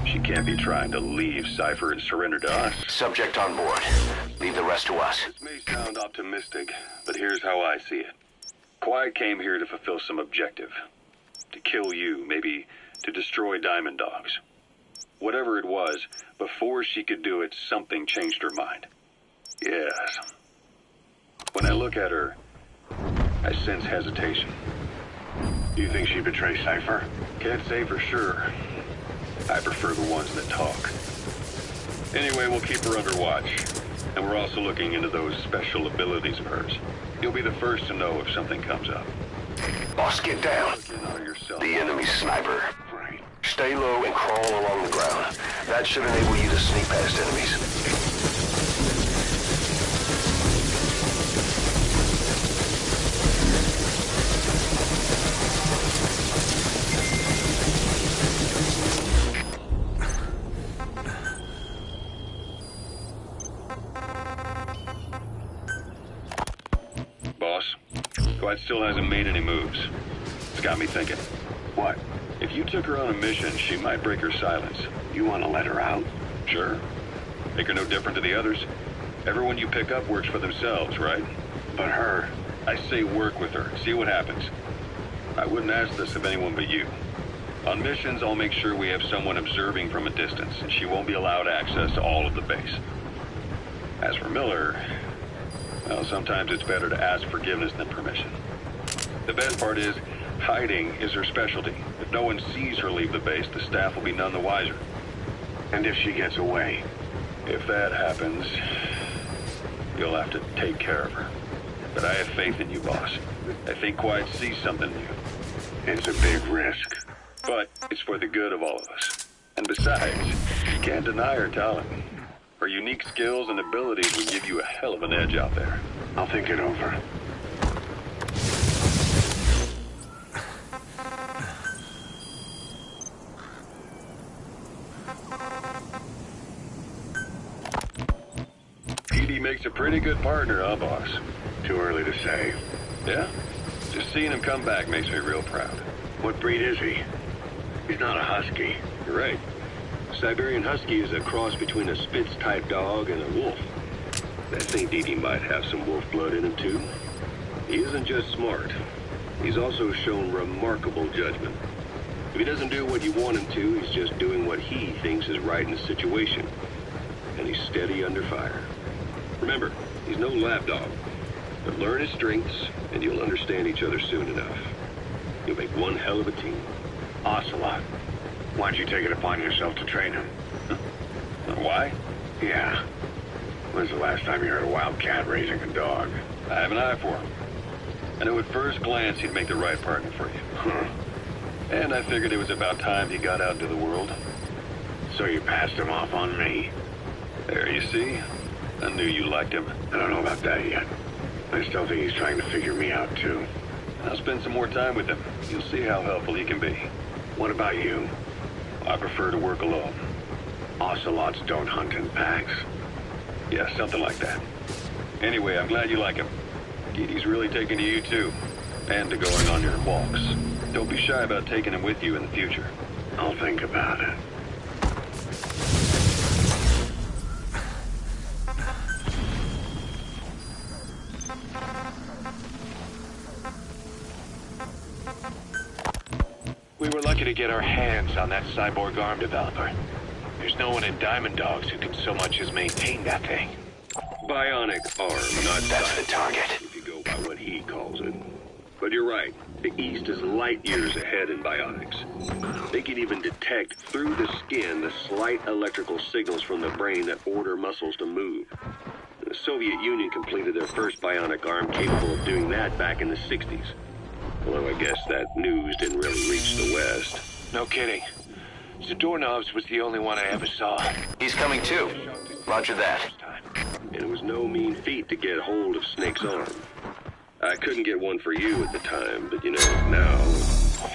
She can't be trying to leave Cypher and surrender to us. Subject on board. Leave the rest to us. This may sound optimistic, but here's how I see it. Quiet came here to fulfill some objective. To kill you, maybe to destroy Diamond Dogs. Whatever it was, before she could do it, something changed her mind. Yes. When I look at her, I sense hesitation. You think she betrays Cypher? Can't say for sure. I prefer the ones that talk. Anyway, we'll keep her under watch. And we're also looking into those special abilities of hers. You'll be the first to know if something comes up. Boss, get down. Look in on yourself. The enemy sniper. Right. Stay low and crawl along the ground. That should enable you to sneak past enemies. Boss, Quiet still hasn't made any moves. It's got me thinking. What? If you took her on a mission, she might break her silence. You want to let her out? Sure. Make her no different to the others. Everyone you pick up works for themselves, right? But her... I say work with her. See what happens. I wouldn't ask this of anyone but you. On missions, I'll make sure we have someone observing from a distance, and she won't be allowed access to all of the base. As for Miller, well, sometimes it's better to ask forgiveness than permission. The best part is, hiding is her specialty. If no one sees her leave the base, the staff will be none the wiser. And if she gets away? If that happens, you'll have to take care of her. But I have faith in you, boss. I think Quiet sees something in you. It's a big risk. But it's for the good of all of us. And besides, you can't deny her talent. Her unique skills and abilities would give you a hell of an edge out there. I'll think it over. PD makes a pretty good partner, huh, boss? Too early to say. Yeah? Just seeing him come back makes me real proud. What breed is he? He's not a husky. You're right. Siberian Husky is a cross between a Spitz-type dog and a wolf. I think Didi might have some wolf blood in him, too. He isn't just smart. He's also shown remarkable judgment. If he doesn't do what you want him to, he's just doing what he thinks is right in the situation. And he's steady under fire. Remember, he's no lapdog. But learn his strengths, and you'll understand each other soon enough. You'll make one hell of a team. Ocelot. Why don't you take it upon yourself to train him? Why? Yeah. When's the last time you heard a wild cat raising a dog? I have an eye for him. I knew at first glance he'd make the right partner for you. Huh. And I figured it was about time he got out into the world. So you passed him off on me? There, you see? I knew you liked him. I don't know about that yet. I still think he's trying to figure me out, too. I'll spend some more time with him. You'll see how helpful he can be. What about you? I prefer to work alone. Ocelots don't hunt in packs. Yeah, something like that. Anyway, I'm glad you like him. Didi's really taking to you, too. And to going on your walks. Don't be shy about taking him with you in the future. I'll think about it. We were lucky to get our hands on that cyborg arm developer. There's no one in Diamond Dogs who can so much as maintain that thing. Bionic arm, not That's the cyber, target. if you go by what he calls it. But you're right. The East is light years ahead in bionics. They can even detect through the skin the slight electrical signals from the brain that order muscles to move. The Soviet Union completed their first bionic arm capable of doing that back in the 60s. Although I guess that news didn't really reach the West. No kidding. Zadorov's was the only one I ever saw. He's coming too. Roger that. And it was no mean feat to get hold of Snake's arm. I couldn't get one for you at the time, but now...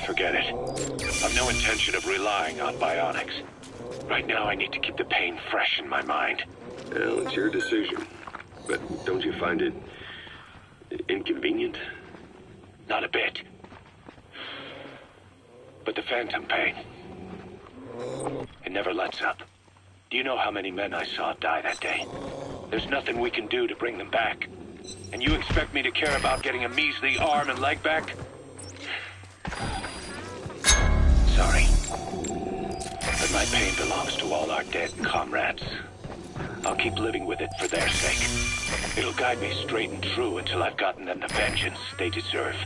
Forget it. I've no intention of relying on bionics. Right now, I need to keep the pain fresh in my mind. Well, it's your decision. But don't you find it... inconvenient? Not a bit. But the phantom pain... it never lets up. Do you know how many men I saw die that day? There's nothing we can do to bring them back. And you expect me to care about getting a measly arm and leg back? Sorry. But my pain belongs to all our dead comrades. I'll keep living with it for their sake. It'll guide me straight and true until I've gotten them the vengeance they deserve.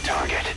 target.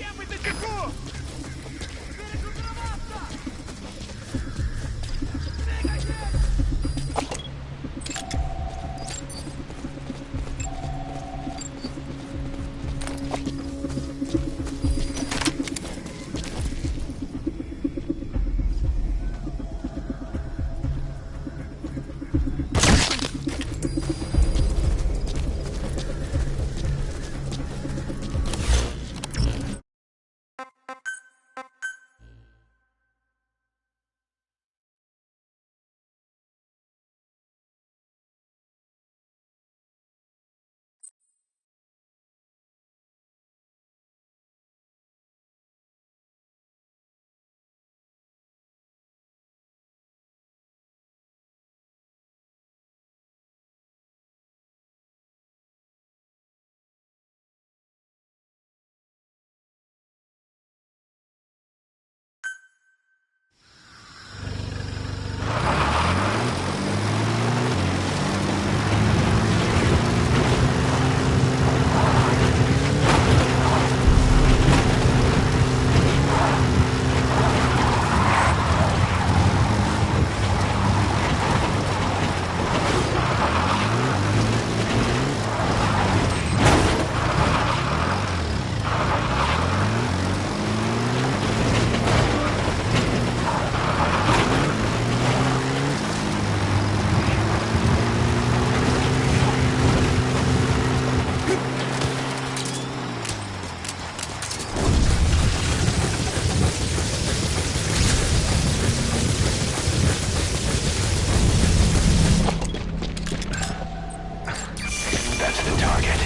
That's the target.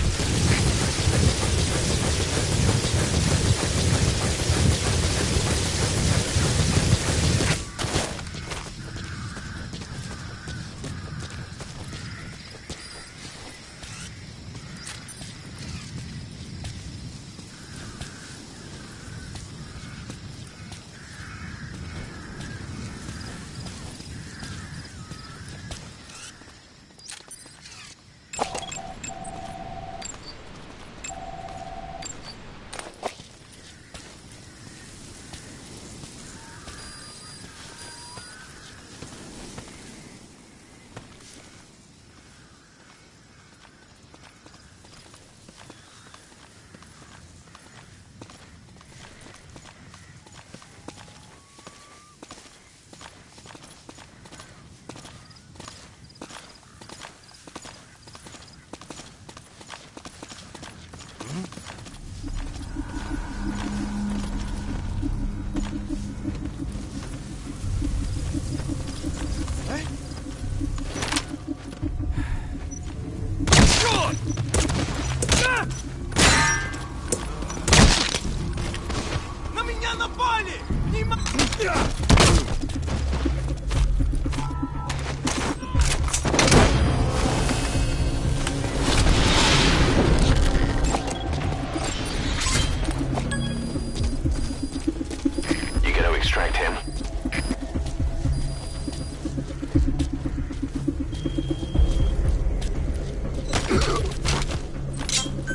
Extract him.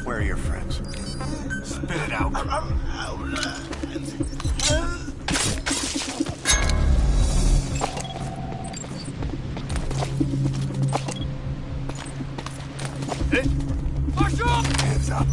Where are your friends? Spit it out. Hands up.